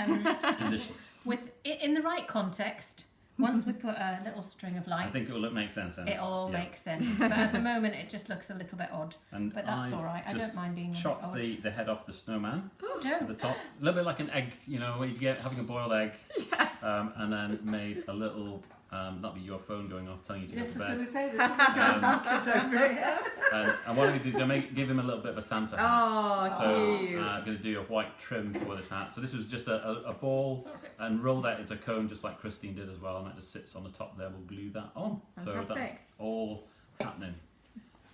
Delicious. with in the right context. Once we put a little string of lights, I think it will make sense then. it'll all Yeah. make sense. But at the moment, it just looks a little bit odd. And But that's I've all right. I just don't mind being a bit chopped odd. the head off the snowman Oh, at the top. A little bit like an egg, you know, where you get having a boiled egg. Yes. And then made a little, that'll be your phone going off telling you to Yes, go I to was bed. going to say, there's something going on over here. And what I'm going to do is give him a little bit of a Santa hat. Oh, So cute. I'm going to do a white trim for this hat. So this was just a ball and roll that into a cone just like Christine did as well, and that just sits on the top there. We'll glue that on. So that's Fantastic. all happening.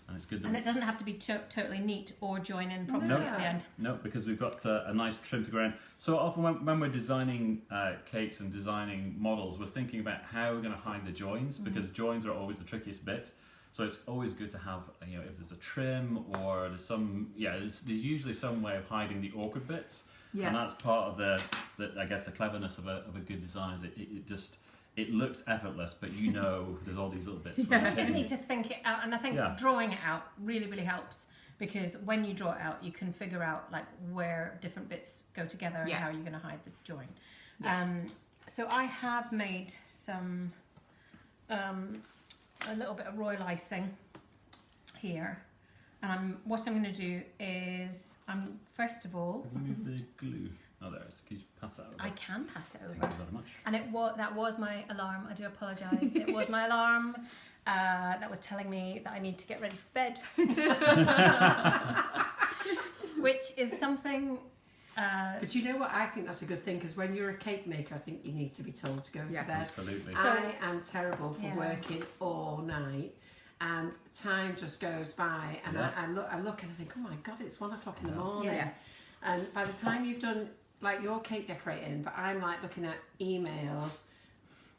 And it's good that And it doesn't have to be totally neat or join in properly No. at the end. No, because we've got a nice trim to go around. So often when we're designing cakes and designing models, we're thinking about how we're going to hide the joins, because joins are always the trickiest bit. So it's always good to have, you know, if there's a trim or there's some, there's usually some way of hiding the awkward bits. Yeah. And that's part of the I guess the cleverness of a good design is it looks effortless, but you know there's all these little bits. Yeah. where You just need to think it out, and I think Yeah. drawing it out really, really helps, because when you draw it out, you can figure out like where different bits go together and Yeah. how you're going to hide the join. Yeah. So I have made some a little bit of royal icing here, and what I'm going to do is first of all, Remove the glue. Oh, there it is. Can you pass that over? I can pass it Thank over. you very much. And that was my alarm. I do apologise. It was my alarm that was telling me that I need to get ready for bed, which is something. But you know what, I think that's a good thing, because when you're a cake maker, I think you need to be told to go Yeah. to bed. Absolutely. I am terrible for Yeah. working all night, and time just goes by, and Yeah. I look and I think, oh my god, it's 1 o'clock in the morning. Yeah. And by the time you've done like your cake decorating, but I'm like looking at emails,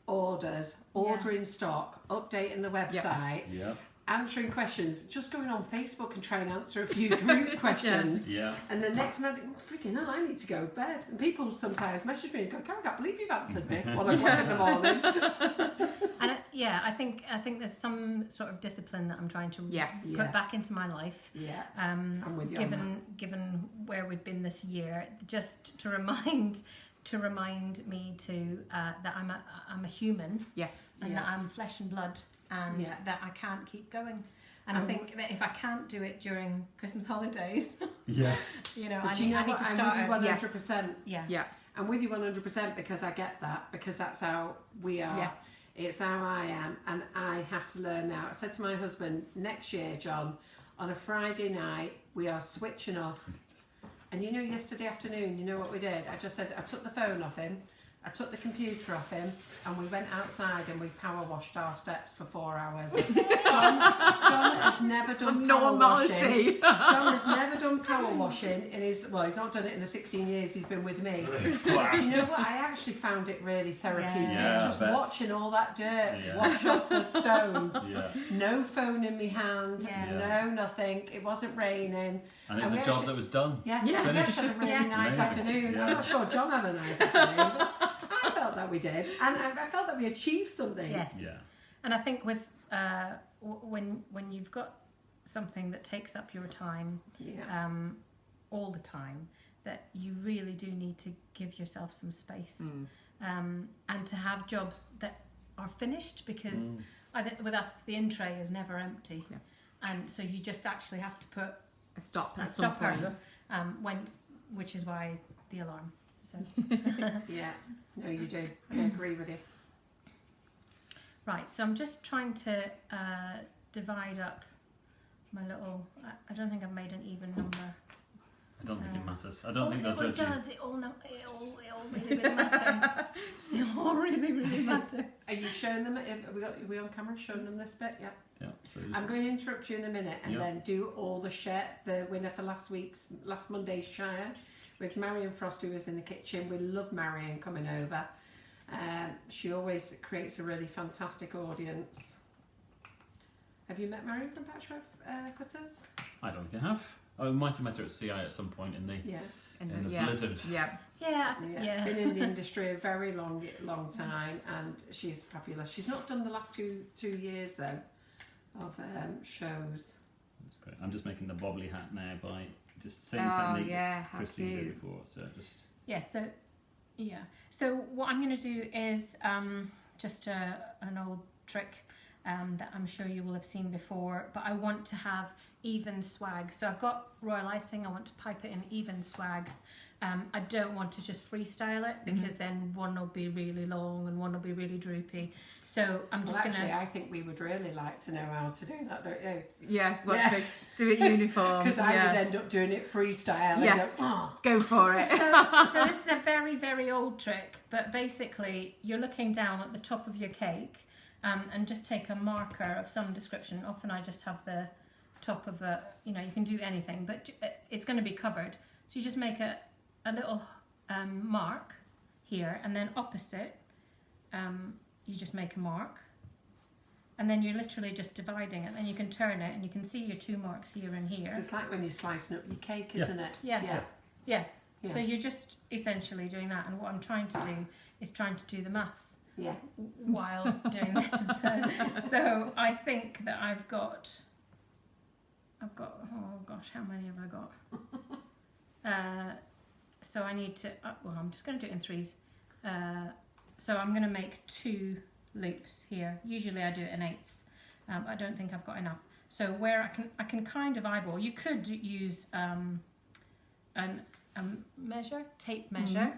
orders, ordering stock, updating the website, Yeah. answering questions, just going on Facebook and trying to answer a few group questions. Yeah. And the next month, freaking hell, I need to go to bed. And people sometimes message me and go, I can't believe you've answered me 1 o'clock in the morning. And I think there's some sort of discipline that I'm trying to Yes. put Yeah. back into my life. Yeah, I'm with you on Given where we've been this year, just to remind me to that I'm a human, Yeah. and Yeah. that I'm flesh and blood, and Yeah. that I can't keep going. And I think that if I can't do it during Christmas holidays, Yeah. you know, But I do you need, know I need what? to I'm start. with you 100%. Yeah. Yeah. I'm with you 100% because I get that, because that's how we are. Yeah. It's how I am, and I have to learn now. I said to my husband, next year, John, on a Friday night, we are switching off. And you know, yesterday afternoon, you know what we did? I just said, I took the phone off him, I took the computer off him, and we went outside and we power washed our steps for 4 hours. John has never done power washing. Normality. John has never done power washing in his, well, he's not done it in the 16 years he's been with me. But do you know what? I actually found it really therapeutic, Yeah, just I bet. watching all that dirt Yeah. wash off the stones. Yeah. No phone in my hand, Yeah. no nothing. It wasn't raining. And it's And a we job actually- that was done. Yes, Yeah. we Finished. had a really Yeah. nice Amazing. afternoon. Yeah. I'm not sure John had a nice afternoon, but I felt that we did, and I felt that we achieved something. Yes. Yeah. And I think with when you've got something that takes up your time Yeah. all the time, that you really do need to give yourself some space, and to have jobs that are finished, because with us the in tray is never empty, Yeah. and so you just actually have to put A stop a at some stopper, point. which is why the alarm. So Yeah. No, you do. I agree with you. right, so I'm just trying to divide up my little. I don't think I've made an even number. I don't think it matters. I don't think they'll it judge you. does. It all really, really matters. It all really, really matters. Are you showing them? Are we on camera showing them this bit? Yeah. Yeah. So just, I'm going to interrupt you in a minute and Yeah. then do all the winner for last Monday's Shire with Marion Frost, who was in the kitchen. We love Marion coming over. She always creates a really fantastic audience. Have you met Marion from Patchwork Cutters? I don't think I have. I might have met her at CI at some point in the Yeah. in the yeah. blizzard. Yeah. Yeah, Yeah. Been in the industry a very long time, and she's fabulous. She's not done the last two years though of shows. That's great. I'm just making the bobbly hat now by just same Oh technique yeah, that how Christine did cute. before. So just Yeah. So what I'm going to do is just an old trick that I'm sure you will have seen before, but I want to have even swag. So I've got royal icing. I want to pipe it in even swags. I don't want to just freestyle it, because then one will be really long and one will be really droopy. So I'm just Actually, gonna. I think we would really like to know how to do that, don't you? Yeah, what Yeah. to do it uniform. Because I yeah. would end up doing it freestyle. Yes. And go, oh. Go for it. So this is a very, very old trick, but basically you're looking down at the top of your cake, and just take a marker of some description. Often I just have the top of you can do anything, but it's going to be covered. So you just make a little mark here, and then opposite you just make a mark, and then you're literally just dividing it. Then you can turn it and you can see your two marks here and here. It's like when you're slicing up your cake, isn't it? Yeah. Yeah. So you're just essentially doing that, and what I'm trying to do is trying to do the maths Yeah. while doing this. So I think that I've got oh gosh, how many have I got? So I need to I'm just going to do it in threes. So I'm going to make 2 loops here. Usually I do it in eighths. I don't think I've got enough. So where I can kind of eyeball. You could use tape measure.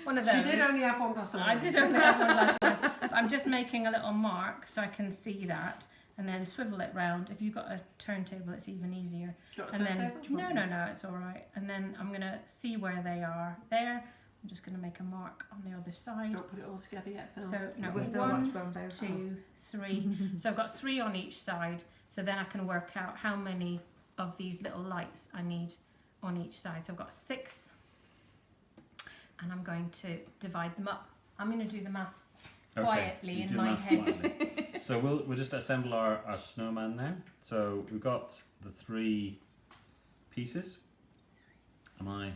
One of those. She did only have one glass of wine. I did only have one glass of wine. But I'm just making a little mark so I can see that, and then swivel it round. If you've got a turntable, it's even easier. Do you want a And then turntable? Do you want no, it's all right. And then I'm gonna see where they are. There. I'm just gonna make a mark on the other side. Don't put it all together yet, Phil. So no, We'll still one, watch Bravo. 2, 3. So I've got 3 on each side. So then I can work out how many of these little lights I need on each side. So I've got 6, and I'm going to divide them up. I'm going to do the maths quietly you in do my maths head. quietly. So we'll just assemble our snowman now. So we've got the 3 pieces. Am I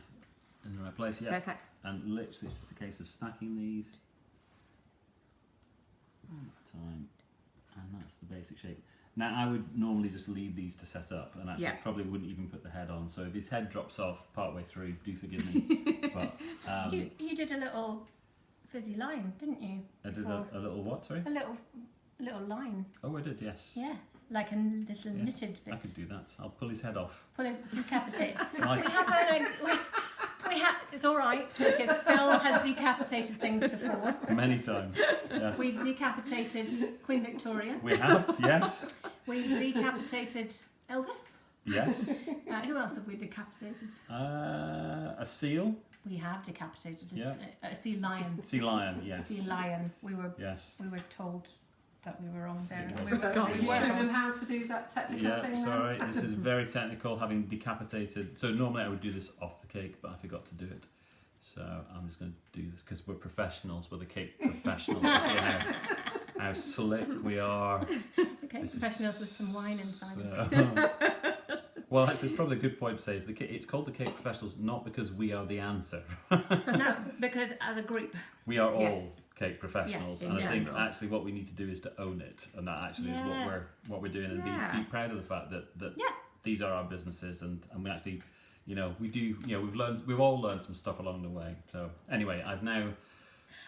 in the right place? Yeah. Perfect. And literally it's just a case of stacking these one at a time, and that's the basic shape. Now I would normally just leave these to set up, and actually Yeah. probably wouldn't even put the head on. So if his head drops off partway through, do forgive me. But You did a little fizzy line, didn't you? I did before? a little what? Sorry. A little little line. Oh, I did, yes. Yeah, like a little Yes, knitted bit. I could do that. I'll pull his head off. Pull his decapitate. Like- we have. It's all right because Phil has decapitated things before. Many times. Yes. We've decapitated Queen Victoria. We have, yes. We've decapitated Elvis. Yes. Who else have we decapitated? A seal. We have decapitated Yeah. a sea lion. Sea lion, yes. Sea lion. We were Yes. told that we were wrong there. Yeah. And we So, were, are you showing them how to do that technical Yeah, thing then? sorry. This is very technical, having decapitated. So normally I would do this off the cake, but I forgot to do it. So I'm just going to do this because we're professionals. We're the cake professionals. You see how slick we are. okay, This is professionals with some wine inside. Well, actually, it's probably a good point to say is it's called the Cake Professionals not because we are the answer. No, because as a group, We are all Yes. cake professionals, Yeah, and in I think general. actually what we need to do is to own it, and that actually is Yeah. what we're doing, and Yeah. be proud of the fact that Yeah. these are our businesses, and we actually, we do, we've all learned some stuff along the way. So anyway, I've now.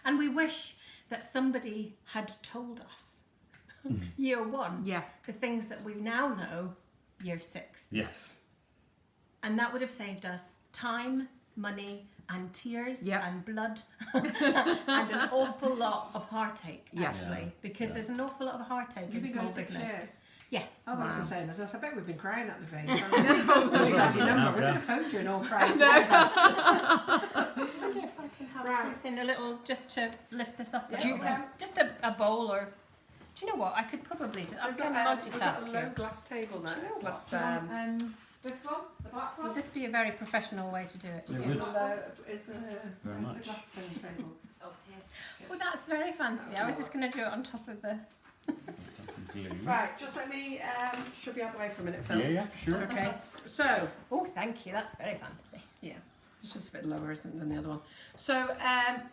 and we wish that somebody had told us year one Yeah. the things that we now know year 6. Yes. And that would have saved us time, money, and tears, Yep. and blood, and an awful lot of heartache, Yeah. actually. Yeah. Because Yeah. there's an awful lot of heartache You've in been small going 6 business. years. Yeah. Oh, that's Wow. the same as us. I bet we've been crying at the same time. We've had your number. We're going to phone you and all cry together. I wonder if I can have Right. something a little just to lift this up a Yeah, little you bit. can. Just a bowl or. Do you know what? I could probably do. I'm We've going got, to we've got a multitask low here. glass table there. Do you know Glass, This one, the black one. Would this be a very professional way to do it? Yeah, is good. the Very where's much. the glass table? Up here. Well, that's very fancy. I was just going to do it on top of the. That's some glue. Right, just let me shove you out the way for a minute, Phil. Yeah, sure. Okay, so Oh, thank you. That's very fancy. it's just a bit lower, isn't it, than the other one? So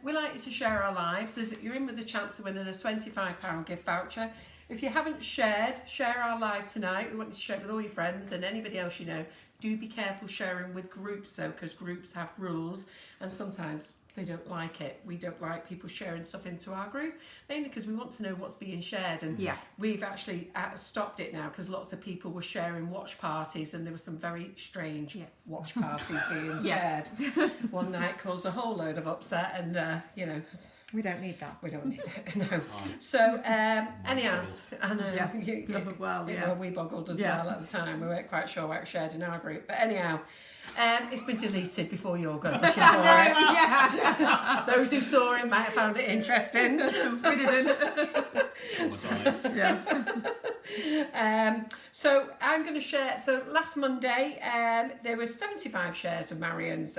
we like you to share our lives. You're in with the chance of winning a £25 gift voucher. If you haven't share our live tonight. We want you to share it with all your friends and anybody else you know. Do be careful sharing with groups though, because groups have rules and sometimes they don't like it. We don't like people sharing stuff into our group, mainly because we want to know what's being shared. And Yes. we've actually stopped it now because lots of people were sharing watch parties and there were some very strange Yes. watch parties being Yes. shared. One night caused a whole load of upset and, We don't need that. we don't need it, no. Oh. So, anyhow, I know. Yes. Well, yeah. Well, we boggled as Yeah. well at the time. We weren't quite sure what was shared in our group. But anyhow, it's been deleted before you all got looking for it. Yeah. Those who saw it might have found it interesting. We didn't. Yeah. So I'm going to share. So last Monday, there was 75 shares with Marion's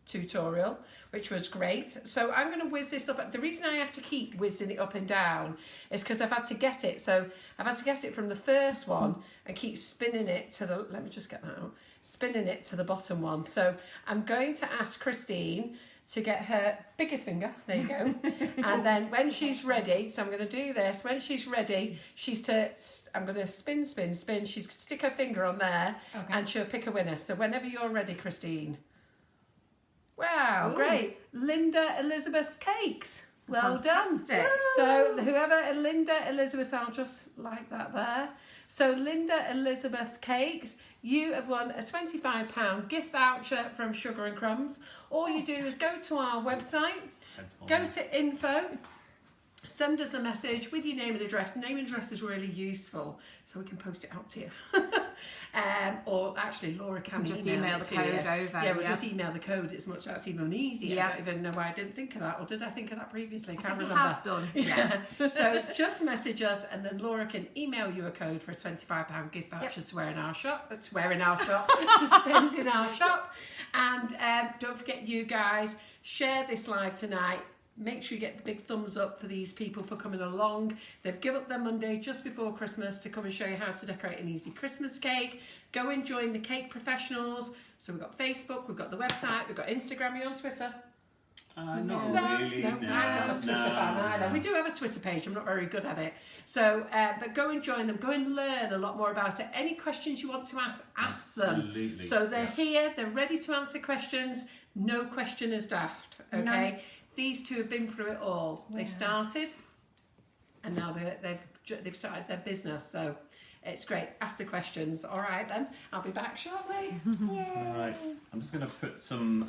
tutorial, which was great. So I'm going to whiz this up. The reason I have to keep whizzing it up and down is because I've had to get it. So I've had to get it from the first one and keep spinning it to the. Let me just get that out. Spinning it to the bottom one. So I'm going to ask Christine to get her biggest finger, there you go, and then when she's ready, so I'm going to do this, when she's ready, I'm going to spin, she's stick her finger on there, Okay. and she'll pick a winner. So whenever you're ready, Christine. Wow, Ooh. great. Linda Elizabeth Cakes. Well done. Fantastic. So whoever, Linda Elizabeth, I'll just like that there. So Linda Elizabeth Cakes, you have won a £25 gift voucher from Sugar and Crumbs. All you do is go to our website, go to info, send us a message with your name and address. Name and address is really useful, so we can post it out to you. Or actually, Laura can Just email email it the to code you. over, Yeah, we'll yeah. just email the code. That's even easier. Yeah. I don't even know why I didn't think of that, or did I think of that previously? Can't We remember. have done. Yes. So just message us, and then Laura can email you a code for a £25 gift voucher to wear in our shop. To spend in our shop. And don't forget, you guys, share this live tonight. Make sure you get the big thumbs up for these people for coming along. They've given up their Monday just before Christmas to come and show you how to decorate an easy Christmas cake. Go and join the Cake Professionals. So we've got Facebook, we've got the website, we've got Instagram. Are you on Twitter? Not No, really. I'm not a Twitter fan either. We do have a Twitter page. I'm not very good at it. So, but go and join them. Go and learn a lot more about it. Any questions you want to ask them. Absolutely, So they're yeah. here. They're ready to answer questions. No question is daft. Okay. No. These two have been through it all. They started and now they've started their business. So it's great. Ask the questions. All right, then I'll be back shortly. All right, I'm just going to put some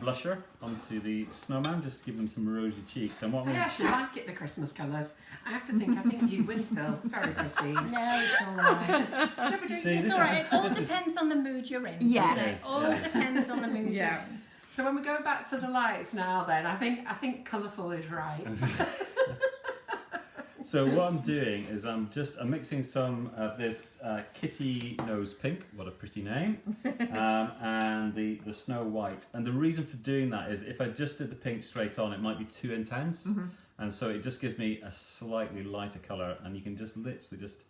blusher onto the snowman, just to give them some rosy cheeks. And what I actually like it, the Christmas colours. I think you win, Phil. Sorry, Christine. No, it's all right. No, but See, It's this all right. It all this is- depends on the mood you're in. Yes. doesn't it? Yes, All yes. depends on the mood Yeah. you're in. So when we go back to the lights now, then I think colourful is right. So what I'm doing is I'm mixing some of this kitty nose pink, what a pretty name, and the snow white. And the reason for doing that is if I just did the pink straight on, it might be too intense, and so it just gives me a slightly lighter colour. And you can just literally just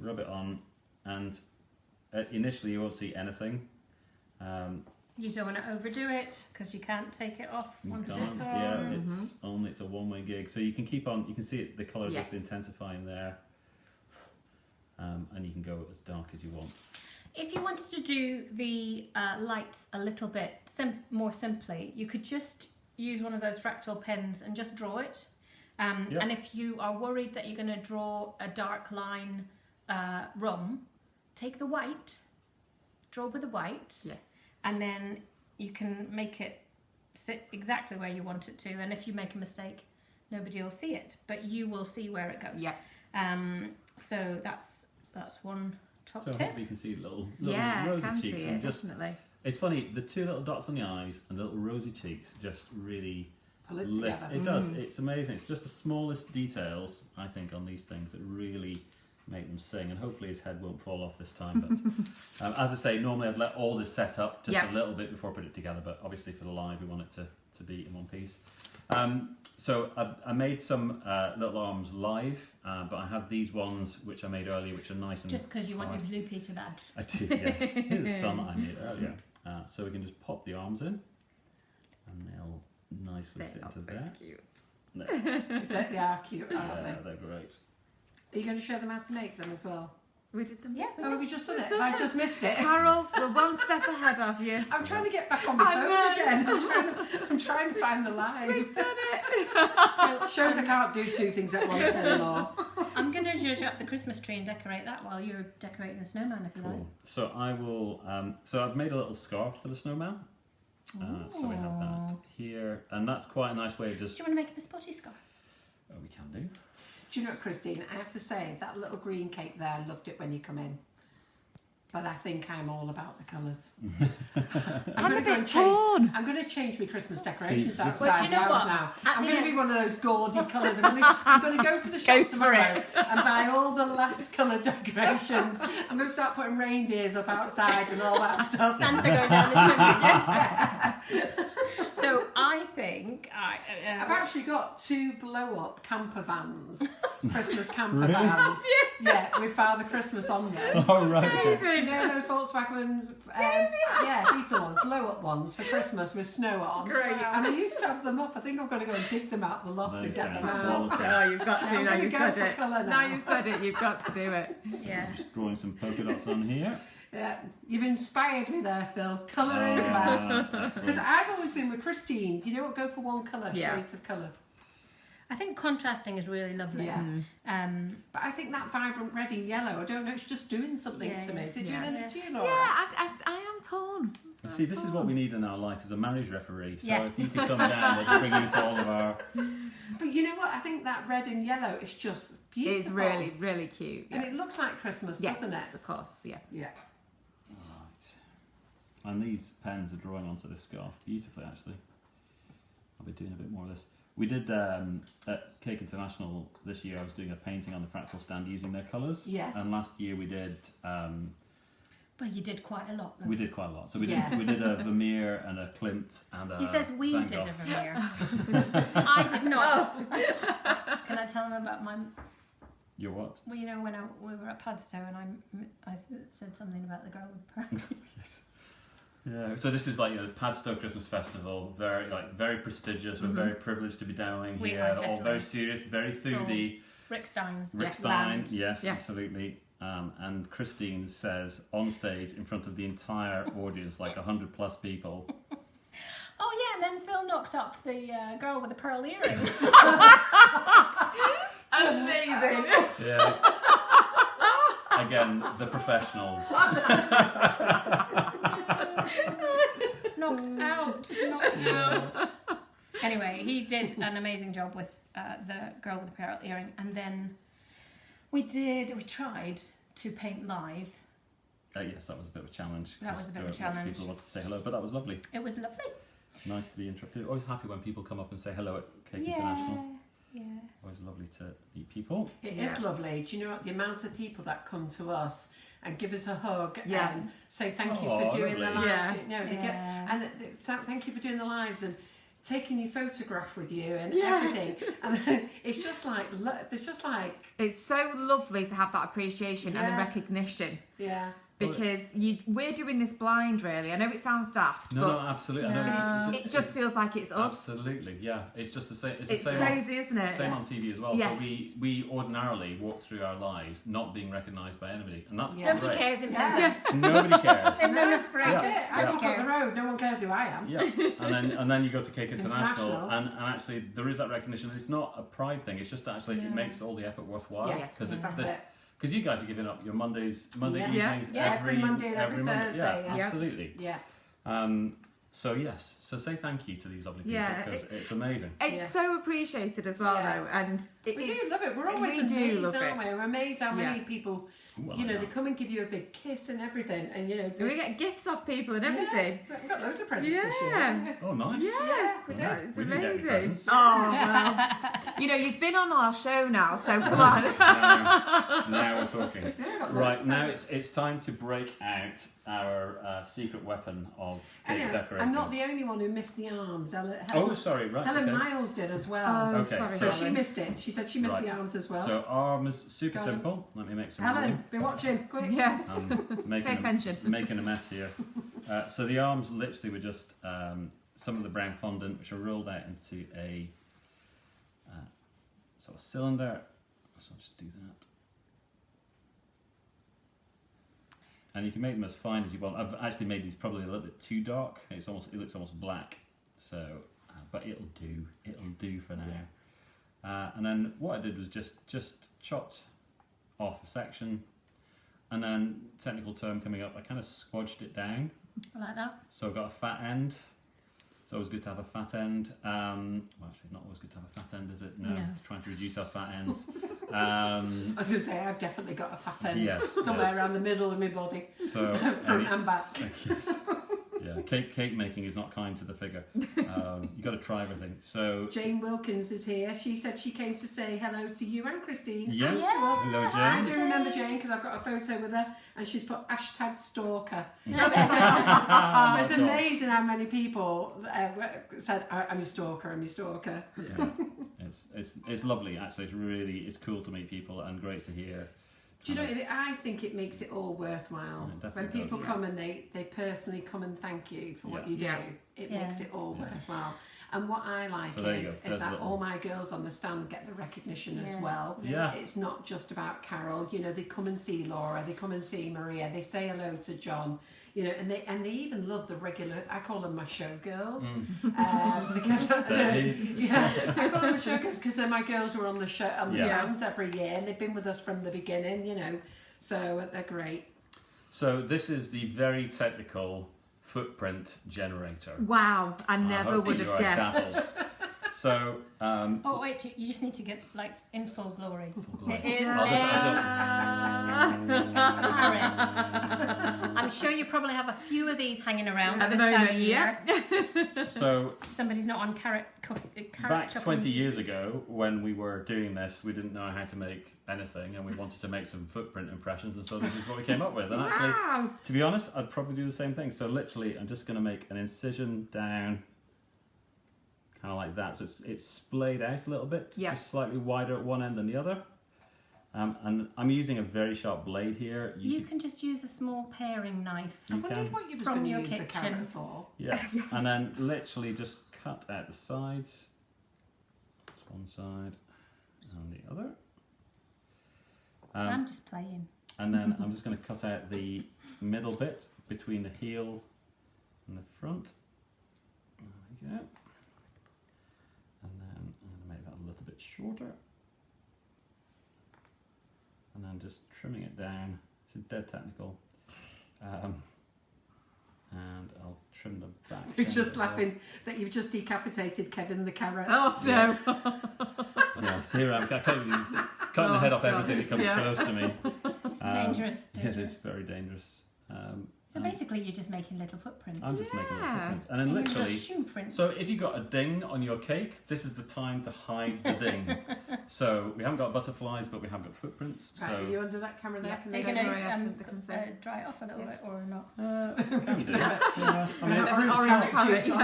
rub it on, and initially you won't see anything. You don't want to overdo it because you can't take it off You once can't, it's yeah, on. it's a one-way gig. So you can keep on, you can see it, the colour Yes. just intensifying there, and you can go as dark as you want. If you wanted to do the lights a little bit more simply, you could just use one of those fractal pens and just draw it. Yep. And if you are worried that you're going to draw a dark line wrong, take the white, draw with the white, Yes. and then you can make it sit exactly where you want it to. And if you make a mistake, nobody will see it, but you will see where it goes. Yeah. So that's one top So tip. hopefully you can see little Yeah, rosy can cheeks, see and it, just definitely. it's funny, the two little dots on the eyes and the little rosy cheeks just really Pull it lift. together. It does. It's amazing. It's just the smallest details, I think, on these things that really make them sing. And hopefully his head won't fall off this time. But as I say, normally I'd let all this set up just a little bit before I put it together. But obviously for the live, we want it to be in one piece. So I made some little arms live, but I have these ones which I made earlier, which are nice and Just because you want hard. your Blue Peter badge. I do, yes. Here's some I made earlier. So we can just pop the arms in, and they'll nicely sit into there. Cute. There. They are cute, aren't Yeah, they? they're great. Are you going to show them how to make them as well? We did them. Yeah, Oh, have we just done it? done Have I it. just missed it? Carol, we're one step ahead of you. I'm trying to get back on my I phone know. again. I'm trying to find the live. We've done it. Shows I can't do two things at once anymore. I'm going to zhuzh up the Christmas tree and decorate that while you're decorating the snowman, if you like. Cool. So I will. So I've made a little scarf for the snowman. So we have that here, and that's quite a nice way of just. Do you want to make a spotty scarf? Oh, we can do. Do you know what, Christine? I have to say, that little green cake there, I loved it when you come in. But I think I'm all about the colours. I'm gonna a go bit and torn. I'm going to change my Christmas decorations See, this- outside Well, do you the know house what? now. At I'm the going to be end- one of those gaudy colours. I'm going to go to the shop Go for tomorrow it. and buy all the last colour decorations. I'm going to start putting reindeers up outside and all that stuff. Santa go down the chimney. So I think I've actually got 2 blow-up camper vans, Christmas camper Really? vans. Yeah, with Father Christmas on them. All right. You know those Volkswagen, Beetle ones, blow-up ones for Christmas with snow on. Great. And I used to have them up. I think I'm going to go and dig them out the loft and Nice, get them yeah. out. Quality. Oh, you've got to. I'm Now gonna you go said for it. colour Now now. you said it. You've got to do it. yeah. Just drawing some polka dots on here. Yeah, you've inspired me there, Phil. Colour is back. Because Excellent. I've always been with Christine. You know what? Go for one colour, Yeah. shades of colour. I think contrasting is really lovely. Yeah. Um, But I think that vibrant red and yellow, I don't know, it's just doing something Yeah, to me. Is it yeah. doing anything to you, Laura? Yeah, I am torn. You see, this is what we need in our life as a marriage referee. So Yeah. if you could come down, we'll bring you to all of our. But you know what? I think that red and yellow is just beautiful. It's really, really cute. And Yeah. it looks like Christmas, Yes, doesn't it? of course. Yeah. Yeah. Right. And these pens are drawing onto this scarf beautifully, actually. I'll be doing a bit more of this. We did at Cake International this year. I was doing a painting on the fractal stand using their colours. Yes. And last year we did well, you did quite a lot. Though. we did quite a lot. So we Yeah. did a Vermeer and a Klimt and a. He says we Van did Gogh. a Vermeer. I did not. Can I tell him about my? Your what? Well, you know when we were at Padstow and I said something about the girl with pearl. Yes. Yeah. So this is like a Padstow Christmas Festival, very prestigious. We're very privileged to be down We here. are All definitely. very serious, very foodie. Rick Stein. Rick Yes. Stein, Land. yes, Yes. absolutely. And Christine says on stage in front of the entire audience, like 100+ people. Oh yeah, and then Phil knocked up the girl with the pearl earring. the professionals. Knocked out. Anyway, he did an amazing job with the girl with the pearl earring, and then we tried to paint live. Yes, that was a bit of a challenge. That was a bit of a Lots challenge. people wanted to say hello, but that was lovely. It was lovely. Nice to be interrupted. Always happy when people come up and say hello at Cake International. Yeah. Always lovely to meet people. It is lovely. Do you know what? The amount of people that come to us and give us a hug and say thank you for doing the lovely. lives. Thank you for doing the lives and taking your photograph with you and everything. And it's just like, It's so lovely to have that appreciation and the recognition. Yeah. Because we're doing this blind, really. I know it sounds daft, No, but absolutely. I know. it just feels like it's us. Absolutely, yeah. It's just the same. It's It's the same. crazy, isn't it? Same on TV as well. Yeah. So we ordinarily walk through our lives not being recognised by anybody, and that's Yeah. Nobody great. cares in Yeah. Penzance. Nobody cares. They've known us for ages. That's it. I Nobody walk up cares. the road, no one cares who I am. Yeah, and then you go to Cake International, International. and actually there is that recognition. It's not a pride thing. It's just actually it makes all the effort worthwhile. Yes, that's it. Because you guys are giving up your Monday Yeah. evenings Yeah. Every Monday and every Monday. Thursday, Yeah, yeah. absolutely. Yeah. So yes, so say thank you to these lovely people Yeah, because it's amazing. It's so appreciated as well, Yeah. though, and We do love it. We're always we do amazed, love aren't it. we? We're amazed how many people, Well, you know, yeah. they come and give you a big kiss and everything, and you know, And we get gifts off people and everything. Yeah, we've got loads of presents this year. Yeah. haven't we? Oh, nice. Yeah, we do. It's We didn't get any amazing. presents. Oh, well. You know, you've been on our show now, so come on. Now we're talking. Yeah, we've got loads Right, of now presents. it's time to break out our secret weapon of cake Anyway, decorating. I'm not the only one who missed the arms. Oh, sorry, right. Helen okay. Miles did as well. Oh, Okay, sorry. So she Helen. missed it. She said she missed Right. the arms as well. So arms, super Go on. simple. Let me make some Helen, room. be watching. Quick. Yes. I'm Pay attention. making a mess here. So the arms literally were just some of the brown fondant which are rolled out into a sort of cylinder. So I'll just do that. And you can make them as fine as you want. I've actually made these probably a little bit too dark. It looks almost black. So, but it'll do for now. And then what I did was just chopped off a section, and then technical term coming up, I kind of squodged it down. Like that. So I've got a fat end. It's always good to have a fat end. Well, actually, not always good to have a fat end, is it? No, No. trying to reduce our fat ends. I was going to say, I've definitely got a fat end Yes, somewhere yes. around the middle of my body, So front and back. yes, yeah. Cake making is not kind to the figure. You got to try everything. So Jane Wilkins is here. She said she came to say hello to you and Christine. yes, And to us. hello I Jane. do remember Jane because I've got a photo with her and she's put #stalker. It's amazing how many people said, I'm your stalker, I'm your stalker. Yeah. It's lovely actually. It's cool to meet people and great to hear. Do you know, I think it makes it all worthwhile. It definitely When people does. come and they personally come and thank you for what Yeah. you do, Yeah. it Yeah. makes it all worthwhile. And what I like So there you is go. There's a that little- all my girls on the stand get the recognition as Yeah. well. Yeah. It's not just about Carol. You know, they come and see Laura, they come and see Maria, they say hello to John. You know, and they even love the regular. I call them my showgirls because I call them my showgirls because they're my girls who are on the show on the Yeah. stands every year, and they've been with us from the beginning. You know, so they're great. So this is the very technical footprint generator. Wow, I I never hope would you have are guessed. dazzled. So Oh wait, you just need to get like in full glory. glory. It is I'll just- carrots. I'm sure you probably have a few of these hanging around At the this time moment, of year. yeah. So Somebody's not on carrot back chopping. 20 years ago, when we were doing this, we didn't know how to make anything, and we wanted to make some footprint impressions, and so this is what we came up with. And actually, Wow. to be honest, I'd probably do the same thing. So literally, I'm just going to make an incision down, kind of like that. So it's splayed out a little bit, Yeah. just slightly wider at one end than the other. And I'm using a very sharp blade here. You can just use a small paring knife. I You wondered can. what you was From going to your use the kitchen. carrot for. Yeah, and then literally just cut out the sides. That's one side and the other. I'm just playing. And then I'm just going to cut out the middle bit between the heel and the front. There we go. And then I'm going to make that a little bit shorter. And then just trimming it down It's dead technical. And I'll trim the back. We're just laughing that you've just decapitated Kevin the carrot. Oh no! Yes, here I'm cutting the head off everything that comes close to me. It's dangerous. Yeah, it is very dangerous. So basically, you're just making little footprints. I'm just making little Yeah. footprints. And then And literally, just shoe prints. so if you've got a ding on your cake, this is the time to hide the ding. So we haven't got butterflies, but we have got footprints. Right, are you under that camera there? Yeah. Can Are you they going see? to dry it off a little bit or not? Can we do that? Yeah. I mean, Orange carrot, juice on.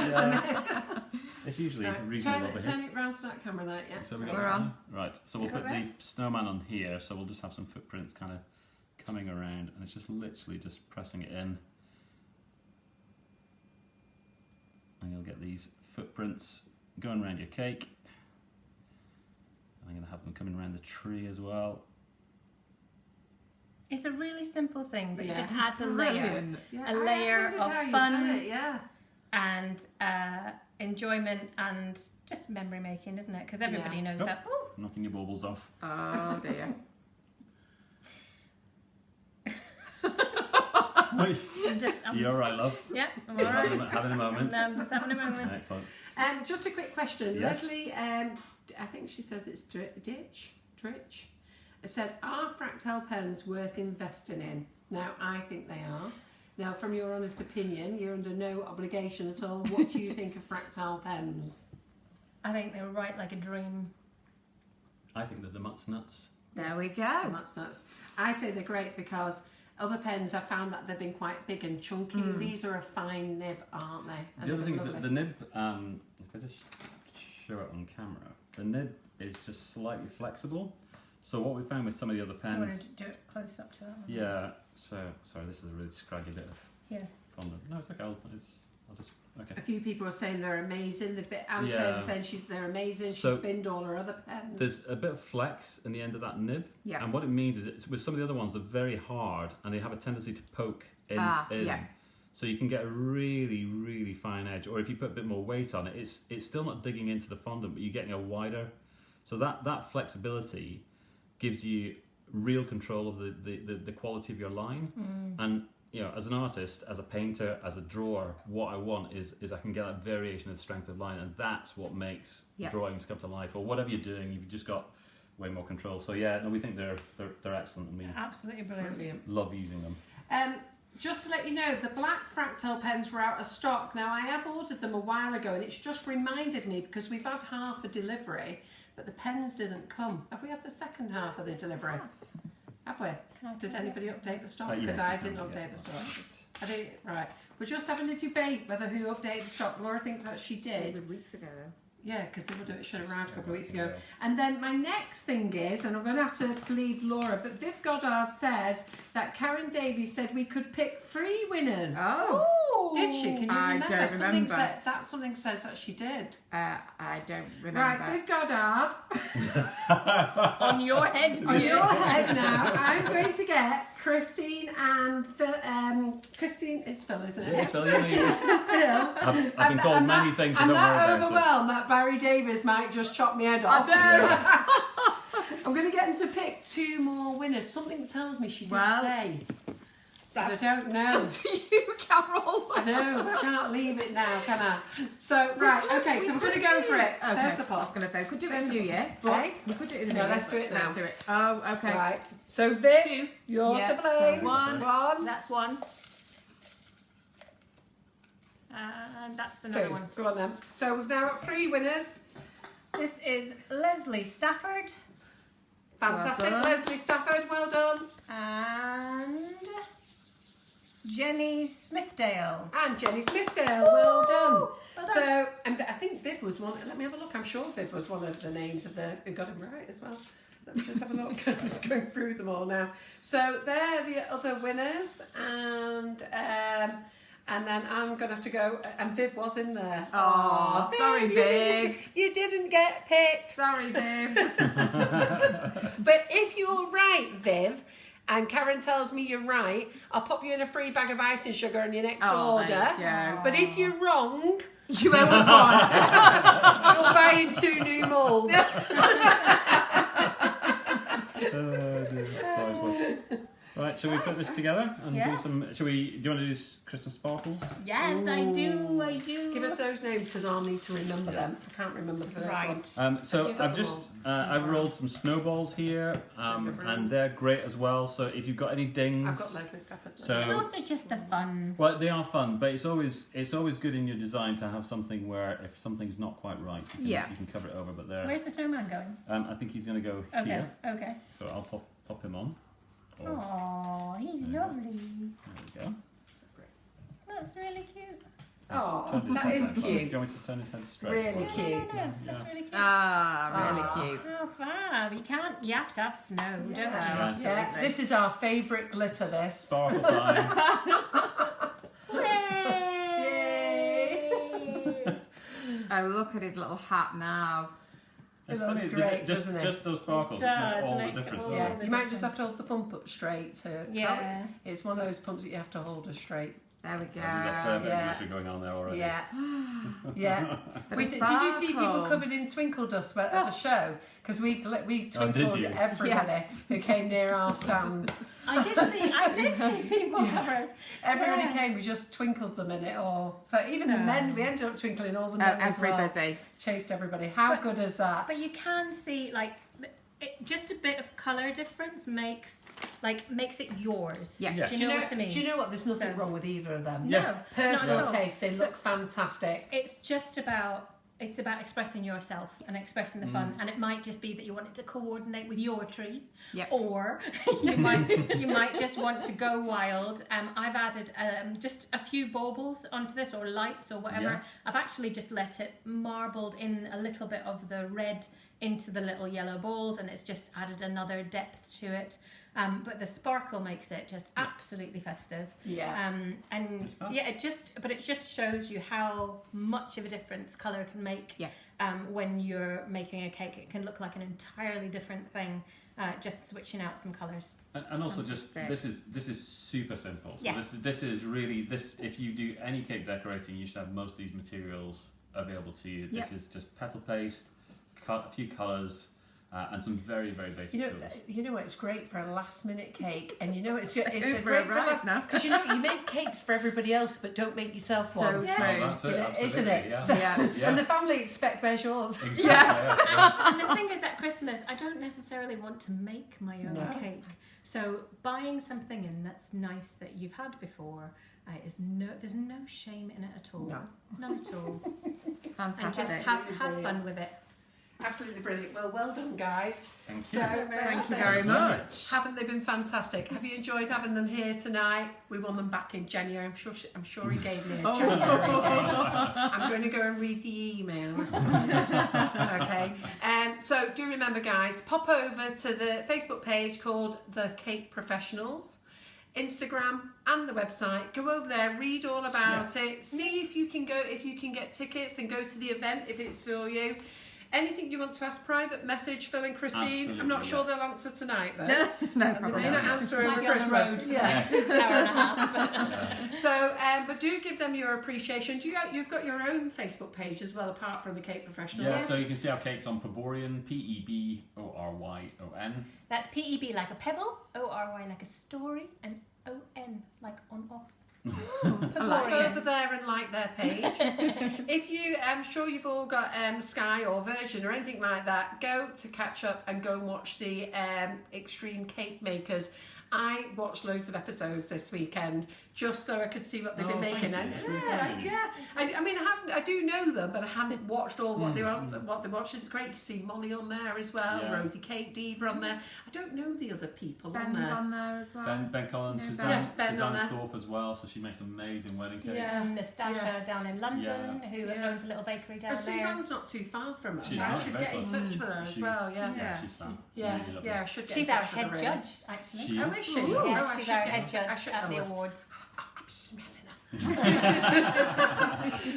yeah. It's usually Right, reasonable over turn here. it round to that camera there, yeah. So we got We're that on. now. Right, so we'll Got put the that? snowman on here, so we'll just have some footprints kind of coming around, and it's just literally just pressing it in. And you'll get these footprints going around your cake. I'm going to have them coming around the tree as well. It's a really simple thing, but Yeah. it just adds a layer. Brilliant. Yeah, A layer I wondered of how you've fun. done it, yeah. And enjoyment and just memory making, isn't it? Because everybody Yeah. knows Yep. that. Oh, Knocking your baubles off. Oh dear. I'm You all right, love? yeah, I'm You're alright. having a moment? No, I'm just having a moment. Excellent. Just a quick question. Yes. Leslie, I think she says it's Ditch. It said, are Fractal pens worth investing in? Now, I think they are. Now, from your honest opinion, you're under no obligation at all. What do you think of Fractal pens? I think they were right like a dream. I think that the mutt's nuts. There we go. That's nuts. I say they're great because other pens, I found that they've been quite big and chunky. These are a fine nib, aren't they? And The other they're thing is that lovely. the nib, if I just show it on camera, the nib is just slightly flexible. So what we found with some of the other I wanted pens, to do it close up to that one. yeah. So sorry, this is a really scraggy bit of Yeah. fondant. No, it's okay. I'll just okay. A few people are saying they're amazing. The bit Anton Yeah. said they're amazing. So- She's binned all her other pens. There's a bit of flex in the end of that nib, Yeah. and what it means is it's with some of the other ones they're very hard and they have a tendency to poke in. Yeah. So you can get a really, really fine edge, or if you put a bit more weight on it, it's still not digging into the fondant, but you're getting a wider. So that flexibility gives you real control of the quality of your line. And you know, as an artist, as a painter, as a drawer, what I want is I can get that variation of strength of line, and that's what makes Yep. drawings come to life. Or whatever you're doing, you've just got way more control. So yeah, no, we think they're excellent, and we Absolutely brilliant. Brilliant. love using them. Just to let you know, the black Fractal pens were out of stock. Now, I have ordered them a while ago, and it's just reminded me because we've had half a delivery, but the pens didn't come. Have we had the second half of the delivery? Have we? Did anybody update the stock? Because Yes, I you can, didn't update yeah. the stock. I think, right. We're just having a debate whether who updated the stock. Laura thinks that she It did. was weeks ago though. Yeah, because it should have arrived a couple of weeks ago. Yeah. And then my next thing is, and I'm going to have to believe Laura, but Viv Goddard says that Karen Davies said we could pick 3 winners. Oh, Did she? Can you I remember? don't Something remember. something says that she did. I don't remember. Right, Viv Goddard, On your head. on your head now, I'm going to get Christine and Phil. Christine, it's Phil, isn't it? Yeah, Phil, yeah, yeah. Phil. I've been called many things, so I'm don't worry that about it. overwhelmed that Barry Davis might just chop me head off. I I'm going to get him to pick 2 more winners. Something tells me she did Well, say. But I don't know. To you, Carol. I know, I can't leave it now, can I? So, right, okay, so we're going to go for it. Okay. First of I all. was going to say, we could do it in First the new of all. year. Okay. We could do it in the No, new year. let's do it now. Let's do it. Oh, okay. Right, so Viv, 2. you're Yeah, to blame. so one. That's 1. And that's another 2. one. Go on then. So we've now got 3 winners. This is Leslie Stafford Fantastic. Well done. Leslie Stafford, well done. and Jenny Smithdale. And Jenny Smithdale, well done. Well done. So, and I think Viv was one, let me have a look, I'm sure Viv was one of the names of the, who got him right as well. Let me just have a look, I'm just going through them all now. So they're the other winners, and then I'm going to have to go, and Viv was in there. Oh, sorry, Viv. You didn't get picked. Sorry, Viv. But if you're right, Viv, and Karen tells me you're right, I'll pop you in a free bag of icing sugar on your next order. There you go. But if you're wrong, You owe us one. you're buying 2 new moulds. Dear, that's priceless. Right, shall we put this together and Yeah. do some? Do you want to do Christmas sparkles? Yes, I do. Give us those names because I'll need to remember them. I can't remember the first one. Right. So Have you got I've them just I've rolled some snowballs here, and they're great as well. So if you've got any dings, I've got Leslie Stafford. So- And also just the fun. well, they are fun, but it's always good in your design to have something where if something's not quite right, you can cover it over. But there, Where's the snowman going? I think he's going to go Okay. here. Okay. So I'll pop him on. Oh, he's There you go. lovely. There we go. That's really cute. Oh, Turned his that head is round. Do cute. you want me to turn his head straight? Really or- cute. No, that's really cute. Ah, really cute. How fab. You have to have snow, don't you? Yes. Yeah, this is our favourite glitter, this. Sparkle time. Yay! Oh, look at his little hat now. It's It looks funny, great, just doesn't it? just those sparkles It make does all the make difference. all don't Yeah, they? the you might just have to difference. hold the pump up straight. Yeah. It's one of those pumps that you have to hold her straight. There we go. There's a fair bit Yeah. of glitter going on there already. Yeah. Yeah. Bit We of did you see people sparkle. covered in twinkle dust at the show? Because we twinkled you? everybody Yes. who came near our stand. I did see people covered. Everybody Yeah. came, we just twinkled them in it all. So even the So- men, we ended up twinkling all the Oh, men as well. everybody. Chased everybody. How But- good is that? But you can see just a bit of colour difference makes it yours. Yeah. Yes. Do you know what I mean? Do you know what? There's nothing So- wrong with either of them. Yeah. No, Personal not at all. taste, they look fantastic. It's just about expressing yourself and expressing the fun, and it might just be that you want it to coordinate with your tree, Yep. or you might just want to go wild. I've added just a few baubles onto this, or lights, or whatever. Yeah. I've actually just let it marbled in a little bit of the red into the little yellow balls, and it's just added another depth to it. But the sparkle makes it just absolutely festive. Yeah. And fun. yeah, it just shows you how much of a difference colour can make. Yeah. When you're making a cake, it can look like an entirely different thing. Just switching out some colours. And also just Fantastic. this is super simple. So Yeah. this is really if you do any cake decorating, you should have most of these materials available to you. Yep. This is just petal paste, a few colours, and some very, very basic tools. You know what? It's great for a last-minute cake, and you know it's Over great a for ride now. because you know you make cakes for everybody else, but don't make yourself So one. true. Oh, that's it, You know, absolutely. isn't it? Yeah. So- Yeah. Yeah. And the family expect where's yours. Exactly, yeah. And the thing is, at Christmas, I don't necessarily want to make my own No. cake. So buying something in that's nice that you've had before there's no shame in it at all. No. None at all. And Fantastic. just have fun with it. Absolutely brilliant. Well done, guys. Thank So, you. Thank you very much. Haven't they been fantastic? Have you enjoyed having them here tonight? We want them back in January. I'm sure he gave me a Oh. January date. I'm going to go and read the email. Okay. So do remember, guys, pop over to the Facebook page called The Cake Professionals, Instagram and the website. Go over there, read all about it, see if you can get tickets and go to the event if it's for you. Anything you want to ask, private message Phil and Christine. Absolutely, I'm not sure yeah. they'll answer tonight though. No They problem. may not answer Might over be on the Christmas. road for the Yeah. next hour and a half. Yeah. So, but do give them your appreciation. You've got your own Facebook page as well, apart from the Cake Professionals. Yeah, so you can see our cakes on Peboryon, P-E-B-O-R-Y-O-N. That's P-E-B like a pebble, O-R-Y like a story, and O-N like on off. Pop over there and like their page. If you, I'm sure you've all got Sky or Virgin or anything like that, go to catch up and go and watch the Extreme Cake Makers. I watched loads of episodes this weekend just so I could see what they've been Oh, making. thank you. And That's really kind of you. I mean, I do know them, but I haven't watched all what they watched. It's great to see Molly on there as well, Yeah. Rosie Cake, Diva on there. I don't know the other people Ben's on there. on there as well. Ben Collins, Yeah, Suzanne, Yes, Ben on Suzanne there. Thorpe as well, so she makes amazing wedding cakes. Yeah. And Nastasha down in London, who Yeah. owns a little bakery down there. Suzanne's not too far from us. She's I not, should very get in close. touch with her as She- well. Yeah. Yeah, Yeah. she's fab. Yeah, Really lovely. yeah, I should get She's in our touch with head her, really. judge, actually. She Oh, is. is she? Yeah, Oh, I she's should our get- head I judge should at know the her. awards.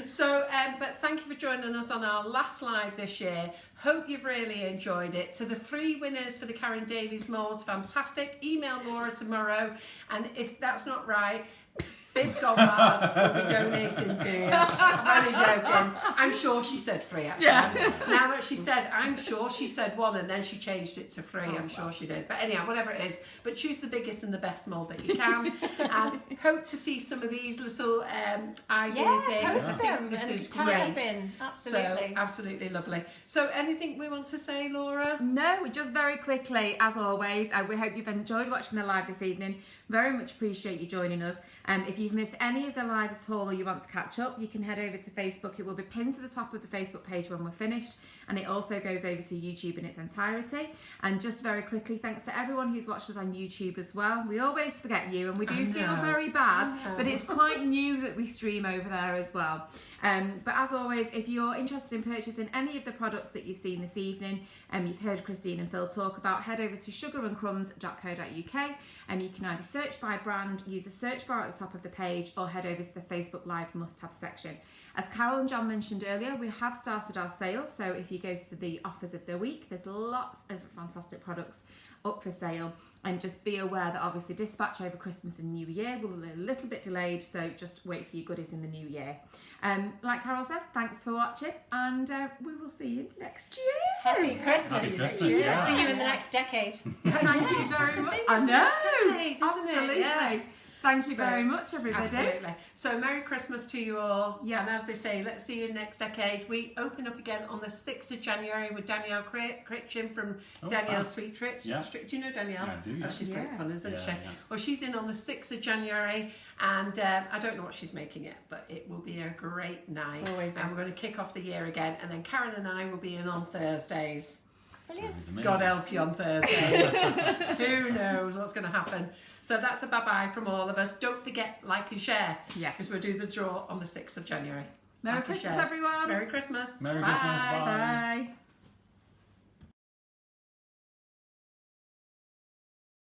So, but thank you for joining us on our last live this year. Hope you've really enjoyed it. To the 3 winners for the Karen Davies Molds, fantastic. Email Laura tomorrow, and if that's not right, Bib Goldbard will be donating to you. I'm only joking. I'm sure she said free, actually. Yeah. Now that she said, I'm sure she said one and then she changed it to free. I'm sure she did. But anyhow, whatever it is, but choose the biggest and the best mould that you can. And hope to see some of these little ideas here. Post I them think this and is tag great. us in. Absolutely. So, absolutely lovely. So, anything we want to say, Laura? No, just very quickly, as always, we hope you've enjoyed watching the live this evening. Very much appreciate you joining us. If you've missed any of the lives at all or you want to catch up, you can head over to Facebook. It will be pinned to the top of the Facebook page when we're finished, and it also goes over to YouTube in its entirety. And just very quickly, thanks to everyone who's watched us on YouTube as well. We always forget you, and we do feel very bad, but it's quite new that we stream over there as well. But as always, if you're interested in purchasing any of the products that you've seen this evening, you've heard Christine and Phil talk about, head over to sugarandcrumbs.co.uk, and you can either search by brand, use the search bar at the top of the page, or head over to the Facebook Live must-have section. As Carol and John mentioned earlier, we have started our sale, so if you go to the offers of the week, there's lots of fantastic products up for sale. And just be aware that obviously dispatch over Christmas and New Year will be a little bit delayed, so just wait for your goodies in the new year. Like Carol said, thanks for watching, and we will see you next year. Happy Christmas. Happy Christmas, yeah. See you in the next decade. Thank you very much. I know, absolutely. Yes. Thank you very much, everybody. Absolutely. So, Merry Christmas to you all. Yeah. And as they say, let's see you next decade. We open up again on the 6th of January with Danielle Critchin from Danielle's Sweet Treats. Yeah. Do you know Danielle? I do, yeah. Oh, she's great fun, isn't she? Yeah. Well, she's in on the 6th of January, and I don't know what she's making yet, but it will be a great night. Always and is. we're going to kick off the year again, and then Karen and I will be in on Thursdays. Amazing. God help you on Thursday. Who knows what's going to happen? So that's a bye-bye from all of us. Don't forget, like and share. Yes. Because we'll do the draw on the 6th of January. Merry Like and Christmas, share. everyone. Merry Christmas. Merry Bye. Christmas. Bye. Bye.